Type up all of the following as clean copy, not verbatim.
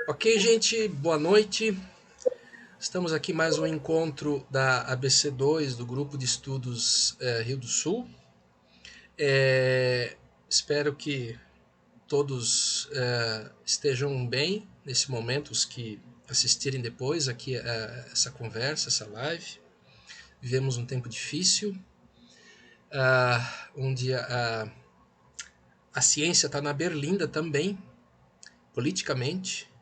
Ok, gente, boa noite. Estamos aqui mais um encontro da ABC2, do Grupo de Estudos Rio do Sul. Espero que todos estejam bem nesse momento, os que assistirem depois aqui essa conversa, essa live. Vivemos um tempo difícil, onde a ciência está na berlinda também, politicamente,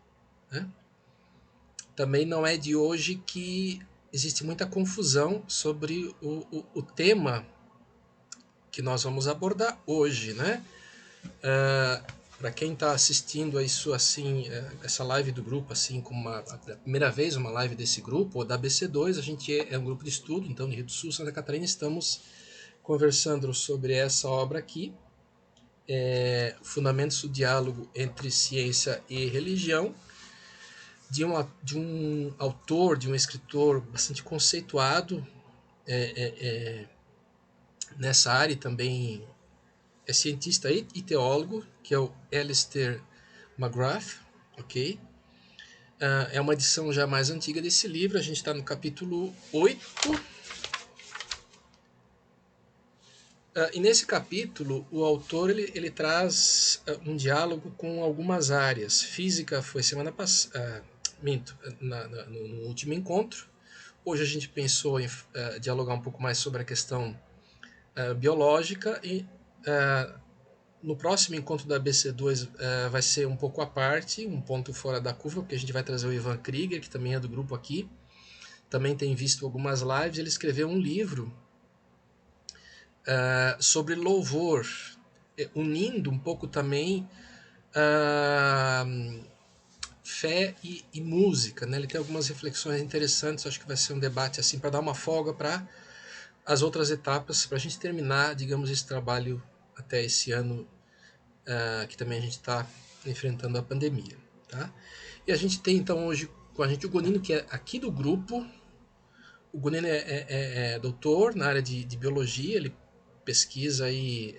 né? Também não é de hoje que existe muita confusão sobre o tema que nós vamos abordar hoje, né? Para quem está assistindo a isso assim, essa live do grupo, assim, como a primeira vez uma live desse grupo, ou da BC2, a gente é um grupo de estudo, então, de Rio do Sul, Santa Catarina, estamos conversando sobre essa obra aqui, Fundamentos do Diálogo entre Ciência e Religião, de um autor, de um escritor bastante conceituado nessa área, também é cientista e teólogo, que é o Alistair McGrath, ok? É uma edição já mais antiga desse livro, a gente está no capítulo 8. E nesse capítulo, o autor ele traz um diálogo com algumas áreas. Física foi semana passada, minto, no último encontro. Hoje a gente pensou em dialogar um pouco mais sobre a questão biológica e no próximo encontro da BC2 vai ser um pouco à parte, um ponto fora da curva, porque a gente vai trazer o Ivan Krieger, que também é do grupo aqui, também tem visto algumas lives. Ele escreveu um livro sobre louvor, unindo um pouco também fé e música, né? Ele tem algumas reflexões interessantes, acho que vai ser um debate assim para dar uma folga para as outras etapas, para a gente terminar, digamos, esse trabalho até esse ano, que também a gente está enfrentando a pandemia. Tá? E a gente tem então hoje com a gente o Gonino, que é aqui do grupo. O Gonino é doutor na área de biologia, ele pesquisa aí,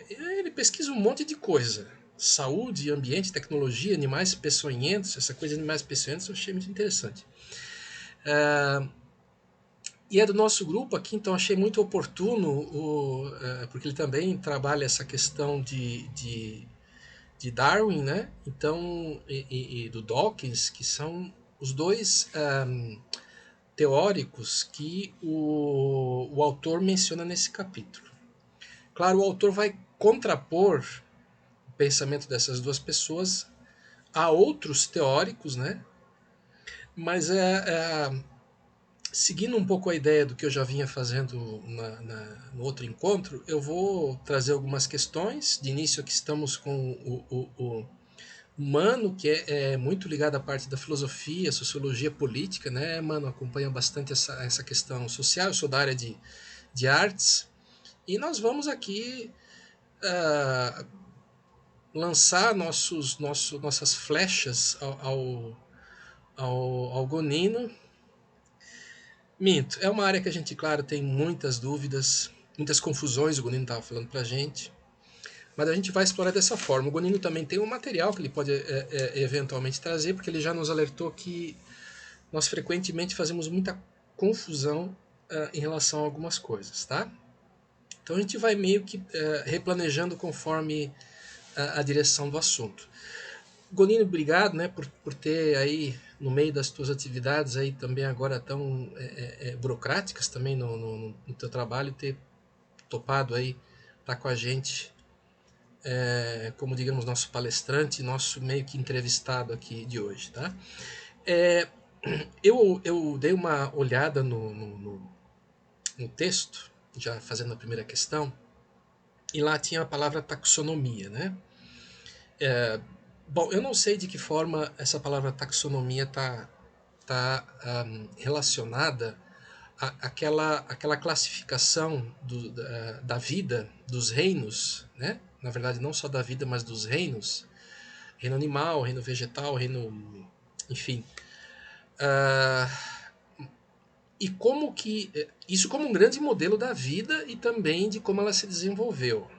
ele pesquisa um monte de coisa. Saúde, ambiente, tecnologia, animais peçonhentos, essa coisa de animais peçonhentos eu achei muito interessante. E é do nosso grupo aqui, então achei muito oportuno, porque ele também trabalha essa questão de Darwin, né? Então, e do Dawkins, que são os dois teóricos que o autor menciona nesse capítulo. Claro, o autor vai contrapor o pensamento dessas duas pessoas a outros teóricos, né? Mas seguindo um pouco a ideia do que eu já vinha fazendo no outro encontro, eu vou trazer algumas questões. De início, aqui estamos com o Mano, que é muito ligado à parte da filosofia, sociologia política, né? Mano, acompanha bastante essa questão social. Eu sou da área de artes. E nós vamos aqui ah, lançar nossas flechas ao Gonino. Minto, é uma área que a gente, claro, tem muitas dúvidas, muitas confusões, o Gonino estava falando para a gente, mas a gente vai explorar dessa forma. O Gonino também tem um material que ele pode eventualmente trazer, porque ele já nos alertou que nós frequentemente fazemos muita confusão em relação a algumas coisas, tá? Então a gente vai meio que replanejando conforme a direção do assunto. Gonino, obrigado, né, por ter aí no meio das tuas atividades aí também agora tão burocráticas também no teu trabalho, ter topado aí estar com a gente, como digamos nosso palestrante, nosso meio que entrevistado aqui de hoje, tá? É, eu dei uma olhada no texto, já fazendo a primeira questão, e lá tinha a palavra taxonomia, né? Bom, eu não sei de que forma essa palavra taxonomia está relacionada àquela classificação da vida, dos reinos, né? Na verdade, não só da vida, mas dos reinos, reino animal, reino vegetal, reino, enfim. E como que isso como um grande modelo da vida e também de como ela se desenvolveu,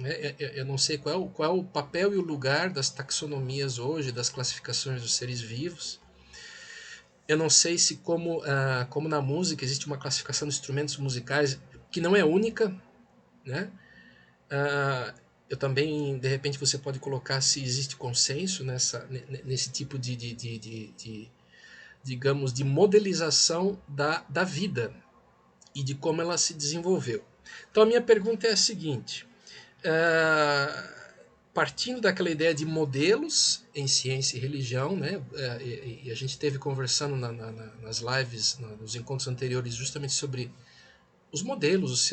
né? Eu não sei qual é o papel e o lugar das taxonomias hoje, das classificações dos seres vivos. Eu não sei se como na música existe uma classificação de instrumentos musicais que não é única, né? Ah, eu também, de repente, você pode colocar se existe consenso nesse tipo digamos, de modelização da vida e de como ela se desenvolveu. Então, a minha pergunta é a seguinte: partindo daquela ideia de modelos em ciência e religião, né? E a gente teve conversando nas lives, nos encontros anteriores, justamente sobre os modelos, os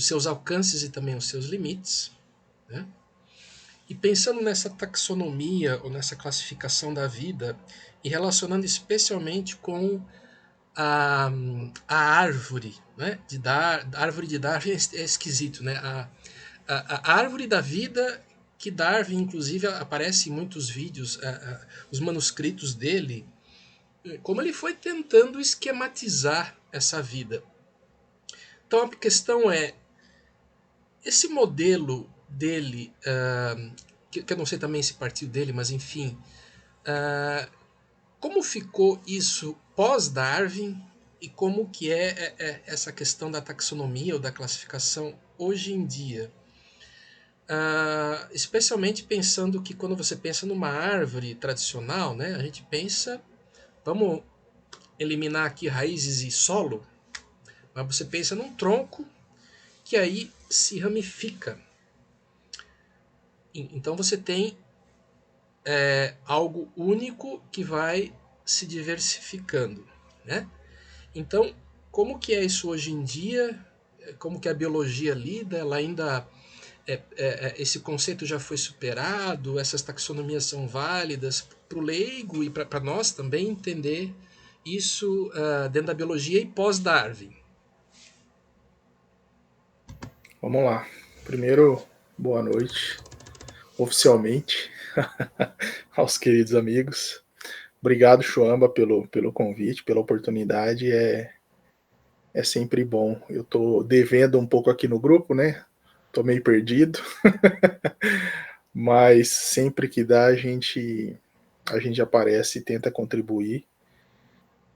seus alcances e também os seus limites, né? E pensando nessa taxonomia ou nessa classificação da vida e relacionando especialmente com a, a árvore, né? A árvore de Darwin é esquisito, né? A árvore da vida que Darwin, inclusive, aparece em muitos vídeos, os manuscritos dele, como ele foi tentando esquematizar essa vida. Então a questão é, esse modelo dele, que eu não sei também se partiu dele, mas enfim, como ficou isso pós-Darwin e como que essa questão da taxonomia ou da classificação hoje em dia? Especialmente pensando que quando você pensa numa árvore tradicional, né, a gente pensa, vamos eliminar aqui raízes e solo, mas você pensa num tronco que aí se ramifica. Então você tem algo único que vai se diversificando, né? Então, como que é isso hoje em dia? Como que a biologia lida? Ela ainda esse conceito já foi superado? Essas taxonomias são válidas para o leigo e para nós também entender isso dentro da biologia e pós-Darwin? Vamos lá. Primeiro, boa noite, oficialmente, aos queridos amigos. Obrigado, Chuamba, pelo convite, pela oportunidade. É sempre bom. Eu tô devendo um pouco aqui no grupo, né? Tô meio perdido, mas sempre que dá a gente aparece e tenta contribuir.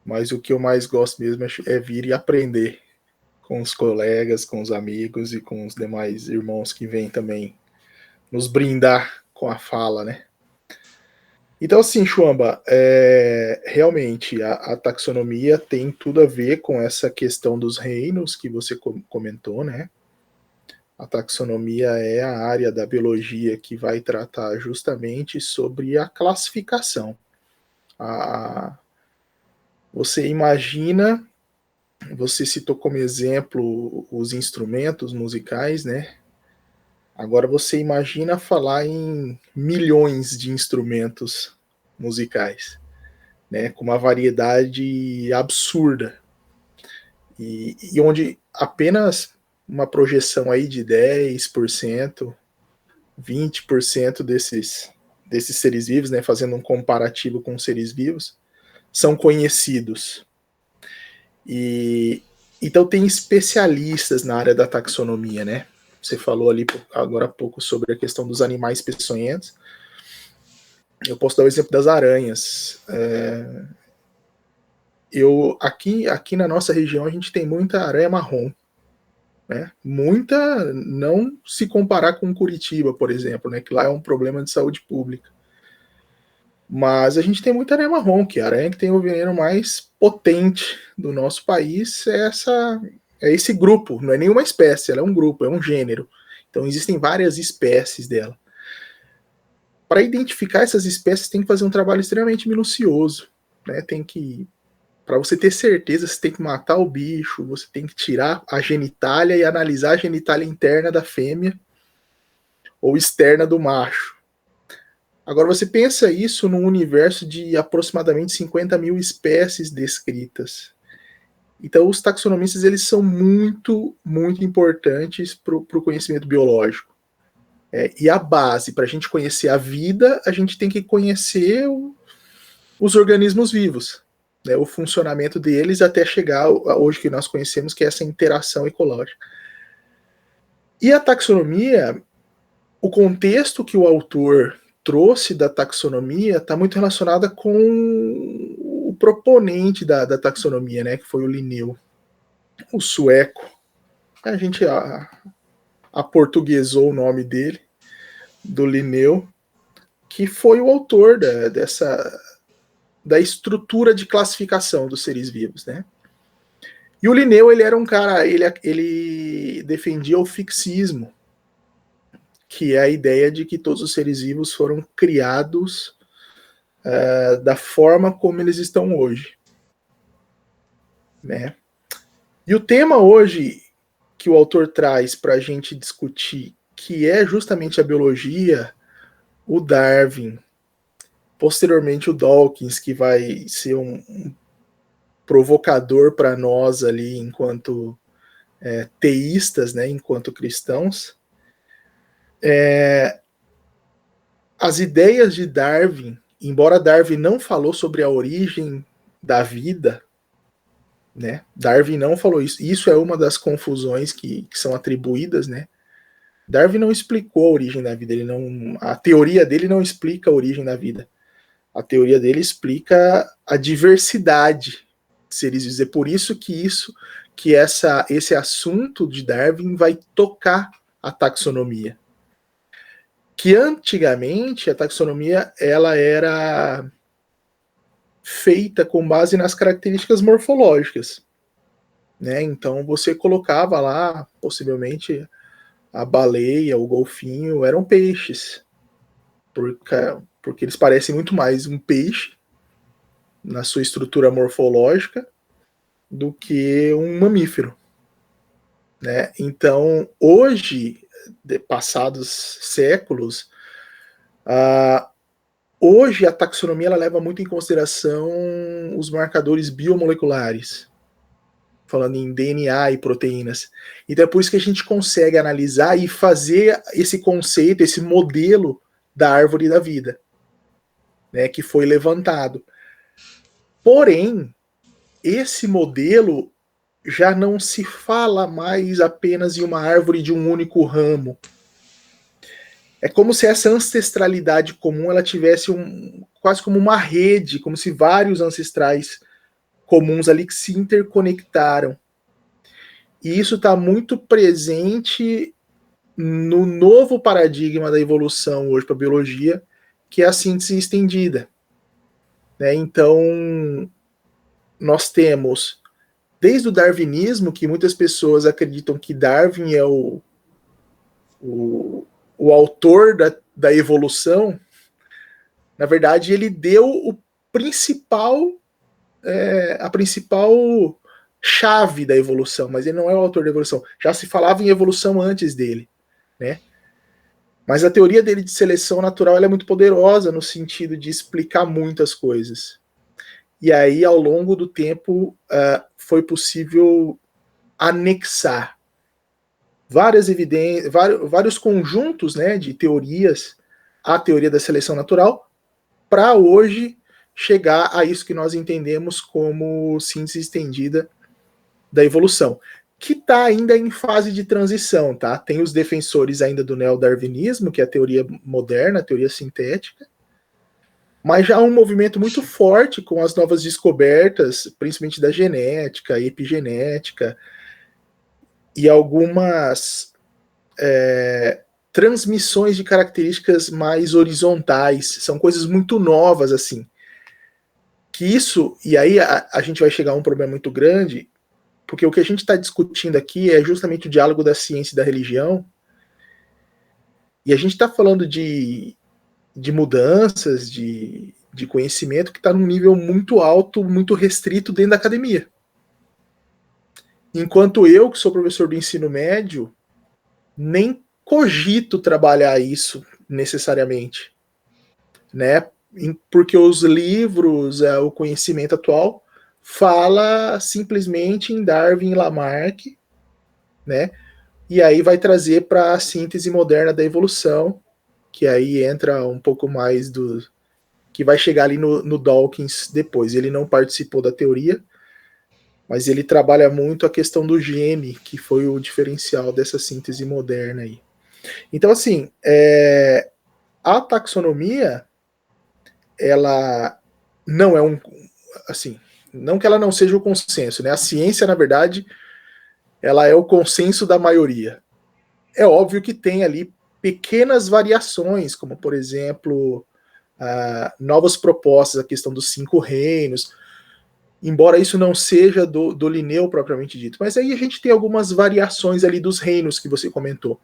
Mas o que eu mais gosto mesmo é vir e aprender com os colegas, com os amigos e com os demais irmãos que vêm também nos brindar com a fala, né? Então, assim, Chuamba, realmente a taxonomia tem tudo a ver com essa questão dos reinos que você comentou, né? A taxonomia é a área da biologia que vai tratar justamente sobre a classificação. A, você imagina, você citou como exemplo os instrumentos musicais, né? Agora você imagina falar em milhões de instrumentos musicais, né, com uma variedade absurda. E onde apenas uma projeção aí de 10%, 20% desses seres vivos, né, fazendo um comparativo com seres vivos, são conhecidos. E então tem especialistas na área da taxonomia, né? Você falou ali agora há pouco sobre a questão dos animais peçonhentos. Eu posso dar o exemplo das aranhas. Aqui na nossa região a gente tem muita aranha marrom, né? Muita, não se comparar com Curitiba, por exemplo, né? Que lá é um problema de saúde pública. Mas a gente tem muita aranha marrom, que é a aranha que tem o veneno mais potente do nosso país é esse grupo, não é nenhuma espécie, ela é um grupo, é um gênero. Então existem várias espécies dela. Para identificar essas espécies tem que fazer um trabalho extremamente minucioso, né? Para você ter certeza, você tem que matar o bicho, você tem que tirar a genitália e analisar a genitália interna da fêmea ou externa do macho. Agora você pensa isso num universo de aproximadamente 50 mil espécies descritas. Então os taxonomistas eles são muito, muito importantes para o conhecimento biológico. E a base, para a gente conhecer a vida, a gente tem que conhecer os organismos vivos, né, o funcionamento deles até chegar hoje que nós conhecemos, que é essa interação ecológica. E a taxonomia, o contexto que o autor trouxe da taxonomia está muito relacionada com o proponente da taxonomia, né, que foi o Linneu, o sueco. A gente aportuguesou o nome dele, do Linneu, que foi o autor da estrutura de classificação dos seres vivos, né? E o Linneu, ele era um cara, ele defendia o fixismo, que é a ideia de que todos os seres vivos foram criados da forma como eles estão hoje, né? E o tema hoje que o autor traz para a gente discutir, que é justamente a biologia, o Darwin, posteriormente o Dawkins, que vai ser um provocador para nós ali enquanto teístas, né, enquanto cristãos. As ideias de Darwin, embora Darwin não falou sobre a origem da vida, né, Darwin não falou isso. Isso é uma das confusões que são atribuídas, né? Darwin não explicou a origem da vida, a teoria dele não explica a origem da vida. A teoria dele explica a diversidade de seres vivos. É por isso que esse assunto de Darwin vai tocar a taxonomia. Que antigamente a taxonomia ela era feita com base nas características morfológicas, né? Então você colocava lá, possivelmente, a baleia, o golfinho, eram peixes, porque eles parecem muito mais um peixe na sua estrutura morfológica do que um mamífero, né? Então, hoje, passados séculos, hoje a taxonomia ela leva muito em consideração os marcadores biomoleculares, falando em DNA e proteínas. Então é por isso que a gente consegue analisar e fazer esse conceito, esse modelo da árvore da vida, né, que foi levantado. Porém, esse modelo já não se fala mais apenas em uma árvore de um único ramo. É como se essa ancestralidade comum ela tivesse quase como uma rede, como se vários ancestrais comuns ali que se interconectaram. E isso está muito presente no novo paradigma da evolução hoje para a biologia, que é a síntese estendida, né? Então, nós temos, desde o darwinismo, que muitas pessoas acreditam que Darwin é o autor da evolução. Na verdade, ele deu a principal chave da evolução, mas ele não é o autor da evolução. Já se falava em evolução antes dele, né? Mas a teoria dele de seleção natural ela é muito poderosa no sentido de explicar muitas coisas. E aí, ao longo do tempo, foi possível anexar várias evidências, vários conjuntos, né, de teorias à teoria da seleção natural, para hoje chegar a isso que nós entendemos como síntese estendida da evolução, que está ainda em fase de transição, tá? Tem os defensores ainda do neodarwinismo, que é a teoria moderna, a teoria sintética, mas já há um movimento muito forte com as novas descobertas, principalmente da genética, epigenética, e algumas transmissões de características mais horizontais, são coisas muito novas, assim. Que isso, e aí a gente vai chegar a um problema muito grande, porque o que a gente está discutindo aqui é justamente o diálogo da ciência e da religião, e a gente está falando de mudanças, de conhecimento que está num nível muito alto, muito restrito dentro da academia. Enquanto eu, que sou professor do ensino médio, nem cogito trabalhar isso necessariamente, né? Porque os livros, o conhecimento atual fala simplesmente em Darwin e Lamarck, né? E aí vai trazer para a síntese moderna da evolução, que aí entra um pouco mais que vai chegar ali no Dawkins depois. Ele não participou da teoria, mas ele trabalha muito a questão do gene, que foi o diferencial dessa síntese moderna aí. Então, assim, a taxonomia, ela não é assim, não que ela não seja o consenso, né? A ciência, na verdade, ela é o consenso da maioria. É óbvio que tem ali pequenas variações, como, por exemplo, novas propostas, a questão dos 5 reinos, embora isso não seja do Linneu propriamente dito. Mas aí a gente tem algumas variações ali dos reinos que você comentou.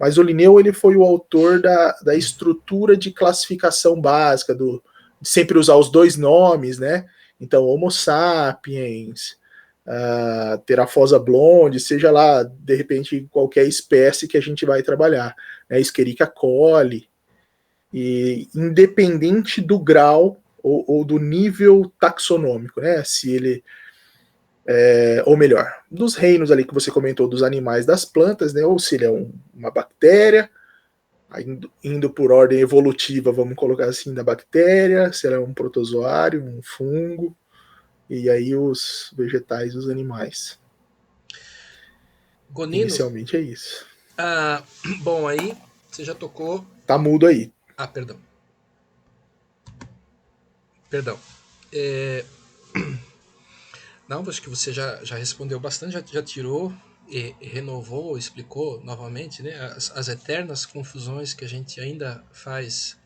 Mas o Linneu, ele foi o autor da estrutura de classificação básica, de sempre usar os 2 nomes, né? Então, Homo sapiens, Pterophosa blonde, seja lá, de repente, qualquer espécie que a gente vai trabalhar, né? Escherichia coli, e independente do grau ou do nível taxonômico, né? Se ele ou melhor, dos reinos ali que você comentou, dos animais, das plantas, né? Ou se ele é uma bactéria, indo por ordem evolutiva, vamos colocar assim, da bactéria, se ela é um protozoário, um fungo, e aí os vegetais, os animais. Gonino, Inicialmente é isso. bom, aí você já tocou. Tá mudo aí. Perdão. Perdão. É, não, acho que você já respondeu bastante, já tirou e renovou, explicou novamente, né, as eternas confusões que a gente ainda faz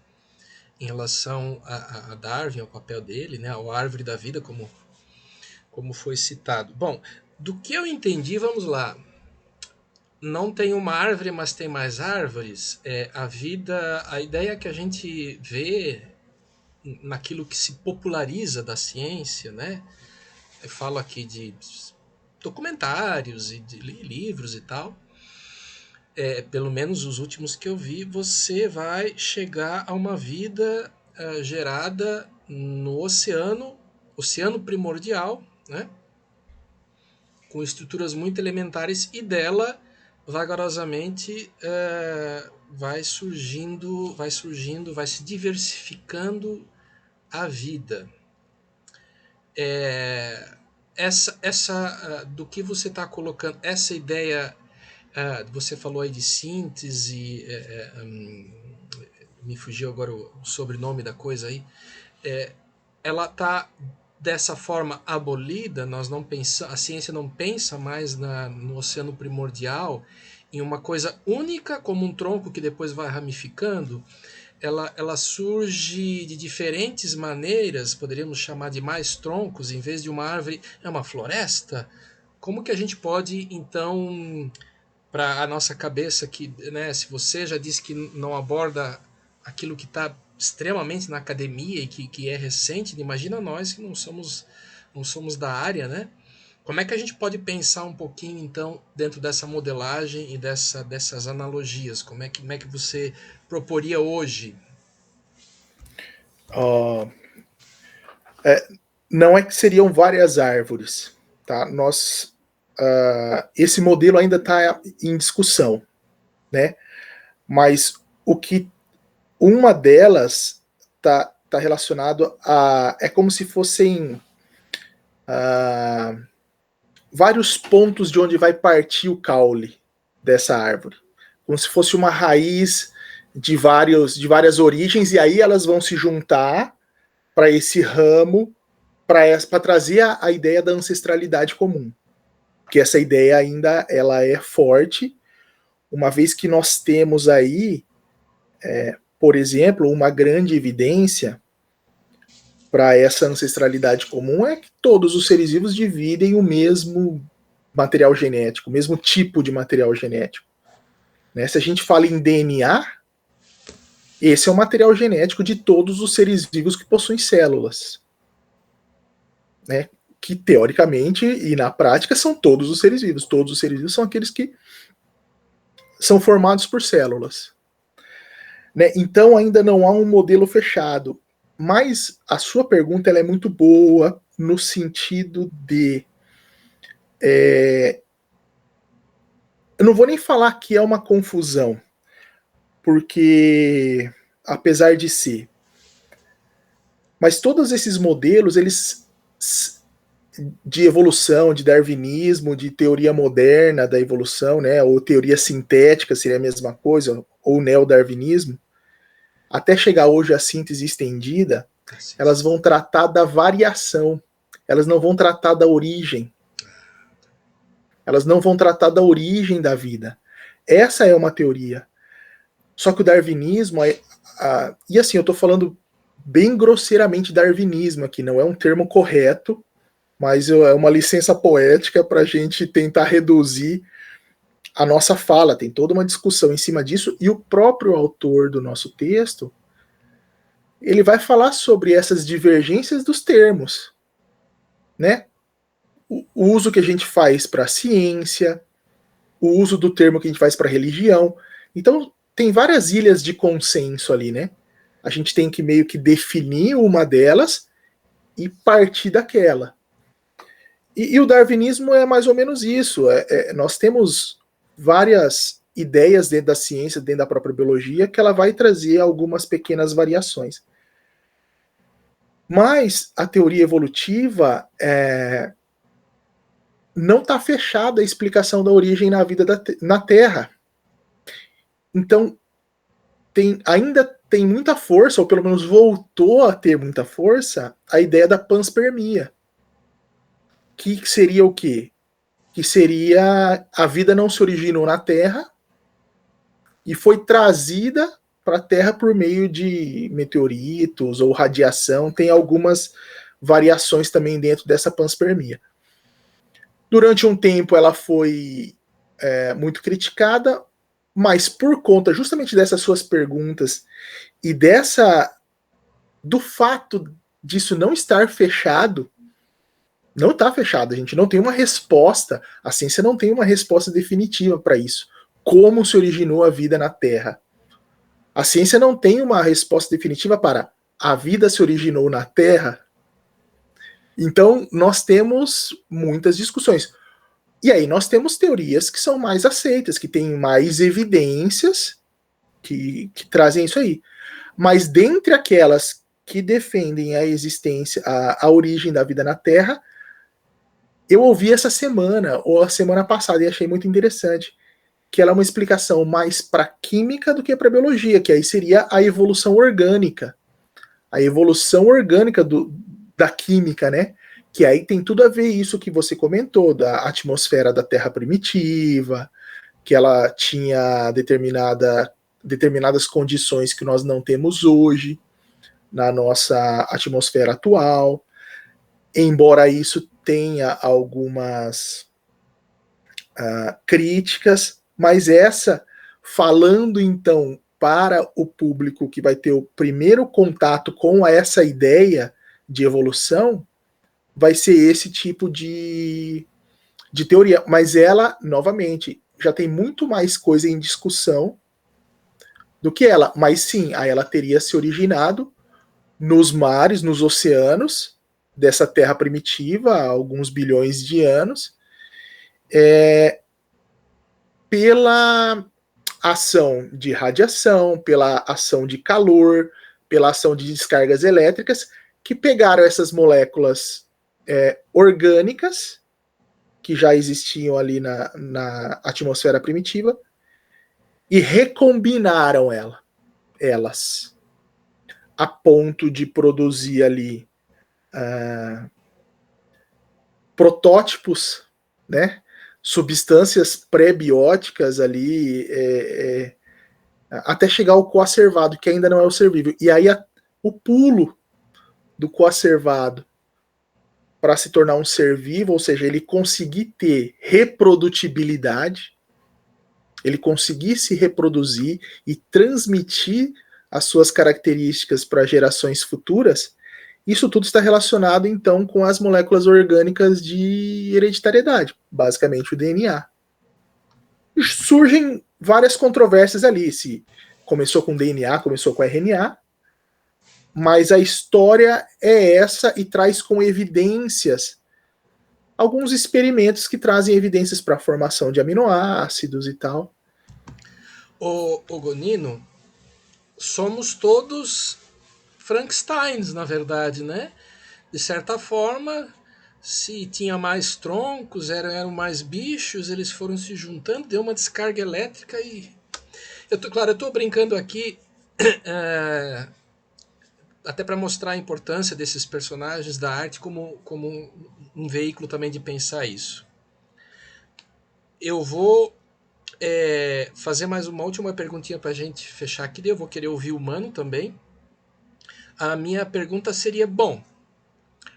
em relação a Darwin, ao papel dele, né, ao árvore da vida, como foi citado. Bom, do que eu entendi, vamos lá. Não tem uma árvore, mas tem mais árvores. A vida, a ideia que a gente vê naquilo que se populariza da ciência, né? Eu falo aqui de documentários e de livros e tal. Pelo menos os últimos que eu vi, você vai chegar a uma vida gerada no oceano primordial, né? Com estruturas muito elementares, e dela vagarosamente vai se diversificando a vida. Do que você está colocando, essa ideia, você falou aí de síntese, me fugiu agora o sobrenome da coisa aí, ela está dessa forma abolida. Nós não pensa, a ciência não pensa mais no oceano primordial em uma coisa única como um tronco que depois vai ramificando. Ela surge de diferentes maneiras, poderíamos chamar de mais troncos, em vez de uma árvore, é uma floresta. Como que a gente pode, então, para a nossa cabeça, que, né, se você já disse que não aborda aquilo que está extremamente na academia e que é recente, imagina nós que não somos da área, né? Como é que a gente pode pensar um pouquinho, então, dentro dessa modelagem e dessas analogias? Como é que você proporia hoje? Uh, não é que seriam várias árvores, tá? Esse modelo ainda está em discussão, né? Mas uma delas tá relacionado é como se fossem vários pontos de onde vai partir o caule dessa árvore, como se fosse uma raiz de várias origens, e aí elas vão se juntar para esse ramo, para trazer a ideia da ancestralidade comum. Porque essa ideia ainda ela é forte, uma vez que nós temos aí, por exemplo, uma grande evidência para essa ancestralidade comum é que todos os seres vivos dividem o mesmo material genético, o mesmo tipo de material genético. Né? Se a gente fala em DNA, esse é o material genético de todos os seres vivos que possuem células. Né? Que teoricamente e na prática são todos os seres vivos. Todos os seres vivos são aqueles que são formados por células. Né? Então ainda não há um modelo fechado. Mas a sua pergunta ela é muito boa no sentido de eu não vou nem falar que é uma confusão, porque apesar de ser, mas todos esses modelos eles de evolução, de darwinismo, de teoria moderna da evolução, né, ou teoria sintética seria a mesma coisa, ou neodarwinismo, até chegar hoje à síntese estendida, elas vão tratar da variação, elas não vão tratar da origem, elas não vão tratar da origem da vida. Essa é uma teoria. Só que o darwinismo, e assim, eu estou falando bem grosseiramente darwinismo aqui, não é um termo correto, mas é uma licença poética para a gente tentar reduzir a nossa fala. Tem toda uma discussão em cima disso, e o próprio autor do nosso texto, ele vai falar sobre essas divergências dos termos, né? O uso que a gente faz para a ciência, o uso do termo que a gente faz para a religião. Então, tem várias ilhas de consenso ali, né? A gente tem que meio que definir uma delas e partir daquela. E o darwinismo é mais ou menos isso. Nós temos várias ideias dentro da ciência, dentro da própria biologia, que ela vai trazer algumas pequenas variações. Mas a teoria evolutiva não está fechada a explicação da origem na vida na Terra. Então, ainda tem muita força, ou pelo menos voltou a ter muita força, a ideia da panspermia. Que seria o quê? Que seria a vida não se originou na Terra e foi trazida para a Terra por meio de meteoritos ou radiação. Tem algumas variações também dentro dessa panspermia. Durante um tempo ela foi muito criticada, mas por conta justamente dessas suas perguntas e do fato disso não estar fechado, não está fechado, a gente não tem uma resposta, a ciência não tem uma resposta definitiva para isso. Como se originou a vida na Terra? A ciência não tem uma resposta definitiva para a vida se originou na Terra. Então, nós temos muitas discussões. E aí nós temos teorias que são mais aceitas, que têm mais evidências que trazem isso aí. Mas dentre aquelas que defendem a existência, a origem da vida na Terra, eu ouvi essa semana, ou a semana passada, e achei muito interessante, que ela é uma explicação mais para química do que para biologia, que aí seria a evolução orgânica. A evolução orgânica da química, né? Que aí tem tudo a ver isso que você comentou, da atmosfera da Terra primitiva, que ela tinha determinadas condições que nós não temos hoje na nossa atmosfera atual. Embora isso tenha algumas críticas, mas falando então para o público que vai ter o primeiro contato com essa ideia de evolução, vai ser esse tipo de teoria. Mas ela, novamente, já tem muito mais coisa em discussão do que ela. Mas sim, aí ela teria se originado nos mares, nos oceanos dessa Terra primitiva há alguns bilhões de anos, pela ação de radiação, pela ação de calor, pela ação de descargas elétricas, que pegaram essas moléculas orgânicas que já existiam ali na atmosfera primitiva e recombinaram elas a ponto de produzir ali protótipos, né? Substâncias pré-bióticas ali, até chegar ao coacervado, que ainda não é o servível. E aí o pulo do coacervado para se tornar um ser vivo, ou seja, ele conseguir ter reprodutibilidade, ele conseguir se reproduzir e transmitir as suas características para gerações futuras, isso tudo está relacionado, então, com as moléculas orgânicas de hereditariedade, basicamente o DNA. Surgem várias controvérsias ali, se começou com DNA, começou com RNA, mas a história é essa e traz com evidências alguns experimentos que trazem evidências para a formação de aminoácidos e tal. O Gonino, somos todos Frankensteins, na verdade, né? De certa forma, se tinha mais troncos, eram mais bichos, eles foram se juntando, deu uma descarga elétrica e. Claro, eu estou brincando aqui, é, até para mostrar a importância desses personagens da arte como um veículo também de pensar isso. Eu vou fazer mais uma última perguntinha para a gente fechar aqui, eu vou querer ouvir o Mano também. A minha pergunta seria, bom,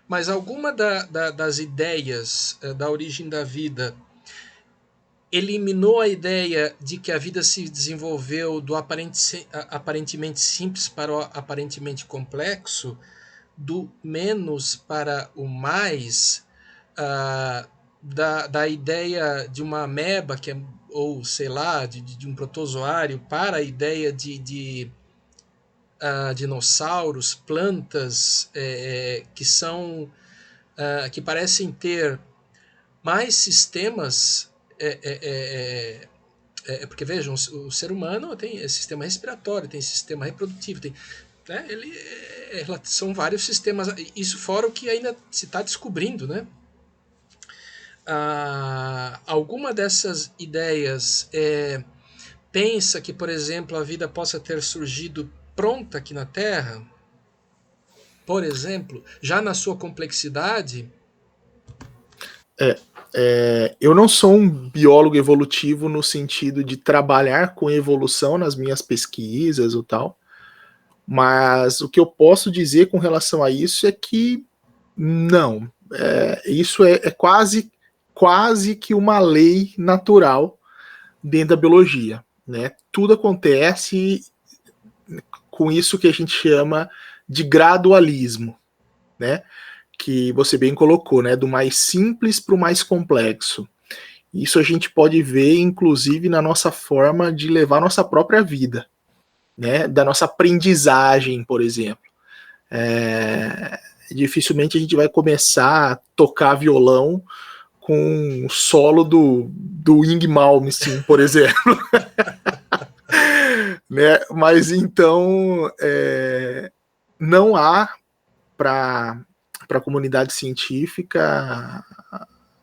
mas alguma das ideias da origem da vida eliminou a ideia de que a vida se desenvolveu do aparentemente simples para o aparentemente complexo, do menos para o mais, da ideia de uma ameba, ou sei lá, de um protozoário, para a ideia de dinossauros, plantas que são que parecem ter mais sistemas. Porque vejam, o ser humano tem sistema respiratório, tem sistema reprodutivo, tem, né, são vários sistemas, isso fora o que ainda se está descobrindo, né? Alguma dessas ideias pensa que, por exemplo, a vida possa ter surgido pronta aqui na Terra, por exemplo, já na sua complexidade? Eu não sou um biólogo evolutivo no sentido de trabalhar com evolução nas minhas pesquisas ou tal, mas o que eu posso dizer com relação a isso é que não. Isso é quase que uma lei natural dentro da biologia, né? Tudo acontece com isso que a gente chama de gradualismo, né? Que você bem colocou, né? Do mais simples para o mais complexo. Isso a gente pode ver, inclusive, na nossa forma de levar nossa própria vida, né? Da nossa aprendizagem, por exemplo. Dificilmente a gente vai começar a tocar violão com o solo do Yngwie Malmsteen, por exemplo. Né? Mas então não há para a comunidade científica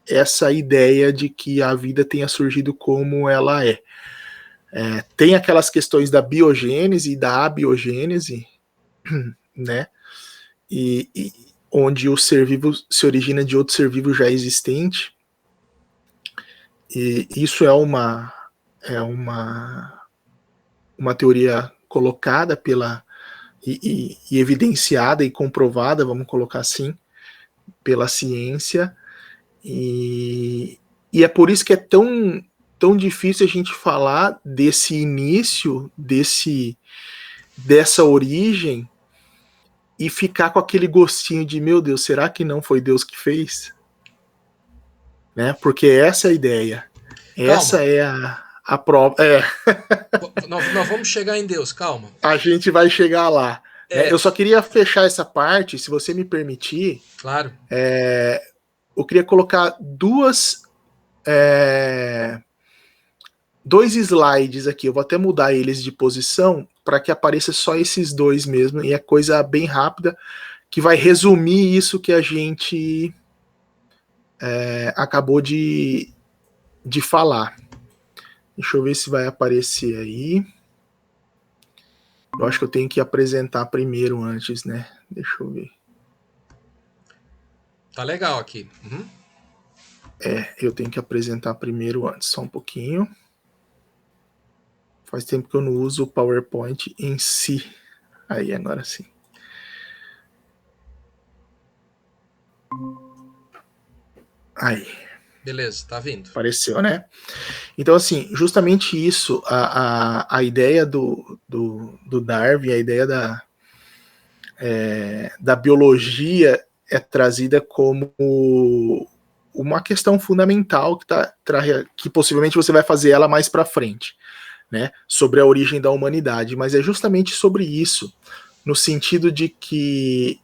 essa ideia de que a vida tenha surgido como ela é. Tem aquelas questões da biogênese e da abiogênese, né? E onde o ser vivo se origina de outro ser vivo já existente. E isso é uma teoria colocada e evidenciada e comprovada, vamos colocar assim, pela ciência, e é por isso que é tão difícil a gente falar desse início, dessa origem, e ficar com aquele gostinho de, meu Deus, será que não foi Deus que fez? Né? Porque essa é a ideia. Essa é a prova. Nós vamos chegar em Deus, calma. A gente vai chegar lá. Né? Eu só queria fechar essa parte, se você me permitir. Claro. Eu queria colocar dois slides aqui. Eu vou até mudar eles de posição para que apareça só esses dois mesmo. E é coisa bem rápida que vai resumir isso que a gente acabou de falar. Deixa eu ver se vai aparecer aí. Eu acho que eu tenho que apresentar primeiro antes, né? Deixa eu ver. Tá legal aqui. Uhum. Eu tenho que apresentar primeiro antes, só um pouquinho. Faz tempo que eu não uso o PowerPoint em si. Aí, agora sim. Aí. Beleza, tá vindo. Apareceu, né? Então, assim, justamente isso, a ideia do Darwin, a ideia da biologia é trazida como uma questão fundamental que possivelmente você vai fazer ela mais para frente, né? Sobre a origem da humanidade, mas é justamente sobre isso, no sentido de que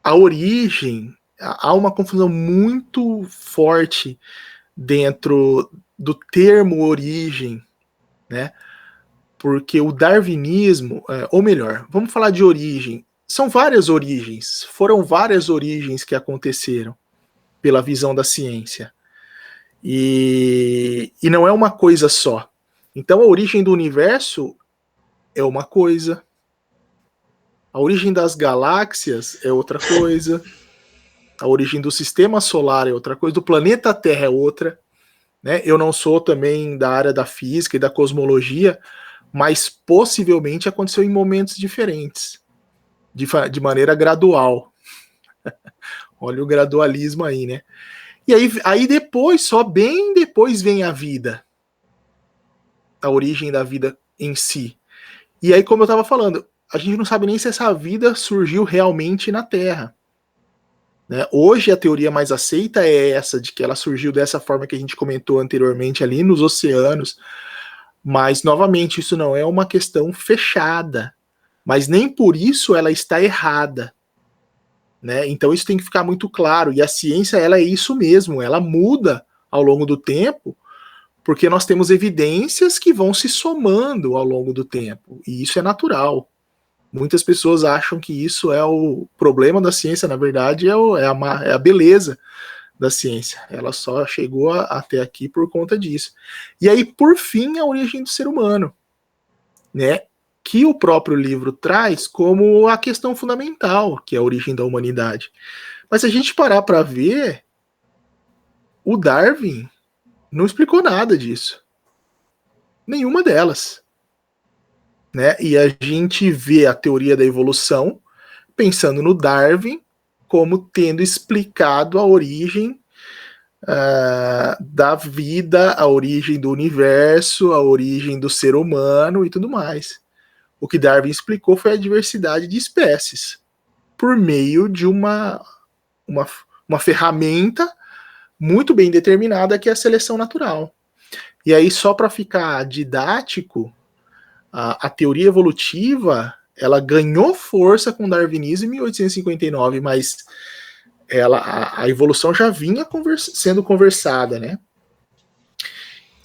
a origem, há uma confusão muito forte dentro do termo origem, né? Porque o darwinismo, ou melhor, vamos falar de origem, são várias origens, foram várias origens que aconteceram, pela visão da ciência. E não é uma coisa só. Então a origem do universo é uma coisa, a origem das galáxias é outra coisa, a origem do sistema solar é outra coisa, do planeta Terra é outra. Né? Eu não sou também da área da física e da cosmologia, mas possivelmente aconteceu em momentos diferentes, de maneira gradual. Olha o gradualismo aí, né? E aí depois, só bem depois vem a vida, a origem da vida em si. E aí, como eu estava falando, a gente não sabe nem se essa vida surgiu realmente na Terra. Né? Hoje a teoria mais aceita é essa, de que ela surgiu dessa forma que a gente comentou anteriormente ali nos oceanos, mas novamente isso não é uma questão fechada, mas nem por isso ela está errada. Né? Então isso tem que ficar muito claro, e a ciência ela é isso mesmo, ela muda ao longo do tempo, porque nós temos evidências que vão se somando ao longo do tempo, e isso é natural. Muitas pessoas acham que isso é o problema da ciência, na verdade é a beleza da ciência, ela só chegou até aqui por conta disso. E aí, por fim, a origem do ser humano, né? Que o próprio livro traz como a questão fundamental, que é a origem da humanidade. Mas se a gente parar para ver, o Darwin não explicou nada disso. Nenhuma delas. Né? E a gente vê a teoria da evolução pensando no Darwin como tendo explicado a origem da vida, a origem do universo, a origem do ser humano e tudo mais. O que Darwin explicou foi a diversidade de espécies por meio de uma ferramenta muito bem determinada que é a seleção natural. E aí, só para ficar didático, a teoria evolutiva ela ganhou força com o darwinismo em 1859, mas a evolução já vinha sendo conversada, né?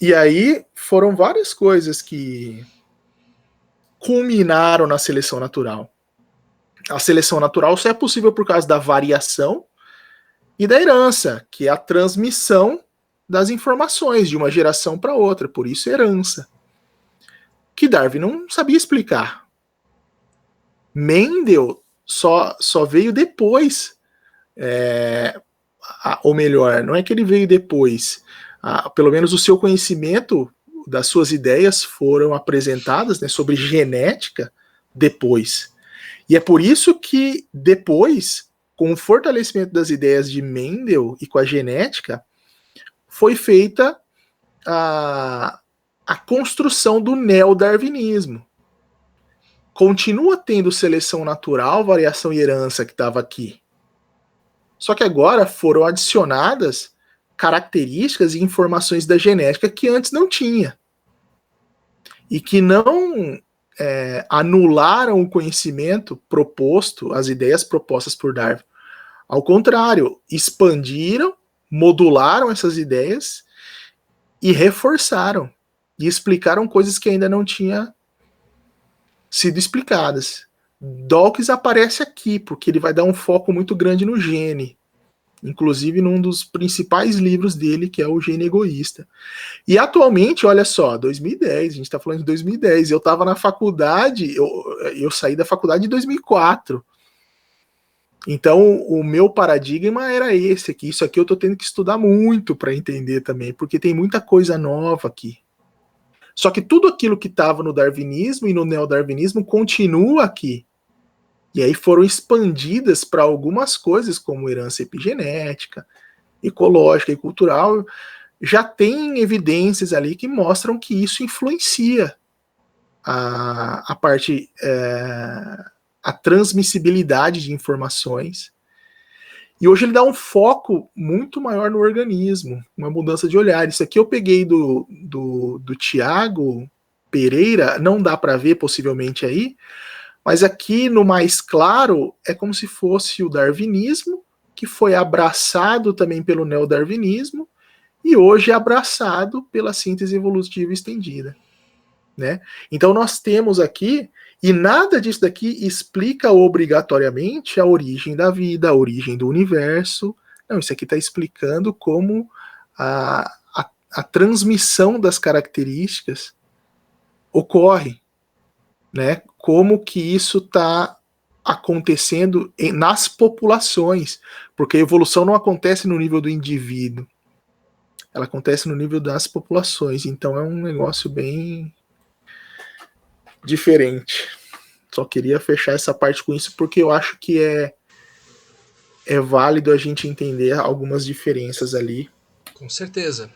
E aí foram várias coisas que culminaram na seleção natural. A seleção natural só é possível por causa da variação e da herança, que é a transmissão das informações de uma geração para outra, por isso herança. Que Darwin não sabia explicar. Mendel só veio depois, ou melhor, não é que ele veio depois, pelo menos o seu conhecimento das suas ideias foram apresentadas, né, sobre genética depois. E é por isso que depois, com o fortalecimento das ideias de Mendel e com a genética, foi feita a construção do neodarwinismo. Continua tendo seleção natural, variação e herança que estava aqui. Só que agora foram adicionadas características e informações da genética que antes não tinha. E que não anularam o conhecimento proposto, as ideias propostas por Darwin. Ao contrário, expandiram, modularam essas ideias e reforçaram. E explicaram coisas que ainda não tinham sido explicadas. Dawkins aparece aqui, porque ele vai dar um foco muito grande no gene. Inclusive num dos principais livros dele, que é o Gene Egoísta. E atualmente, olha só, 2010, a gente está falando de 2010, eu estava na faculdade, eu saí da faculdade em 2004. Então, o meu paradigma era esse aqui. Isso aqui eu estou tendo que estudar muito para entender também, porque tem muita coisa nova aqui. Só que tudo aquilo que estava no darwinismo e no neodarwinismo continua aqui. E aí foram expandidas para algumas coisas, como herança epigenética, ecológica e cultural. Já tem evidências ali que mostram que isso influencia a parte, a transmissibilidade de informações. E hoje ele dá um foco muito maior no organismo, uma mudança de olhar. Isso aqui eu peguei do Tiago Pereira, não dá para ver possivelmente aí, mas aqui no mais claro é como se fosse o darwinismo, que foi abraçado também pelo neodarwinismo, e hoje é abraçado pela síntese evolutiva estendida. Né? Então nós temos aqui, e nada disso daqui explica obrigatoriamente a origem da vida, a origem do universo, Não, isso aqui está explicando como a transmissão das características ocorre, né? Como que isso está acontecendo nas populações, porque a evolução não acontece no nível do indivíduo, ela acontece no nível das populações, então é um negócio bem diferente. Só queria fechar essa parte com isso, porque eu acho que é válido a gente entender algumas diferenças ali. Com certeza.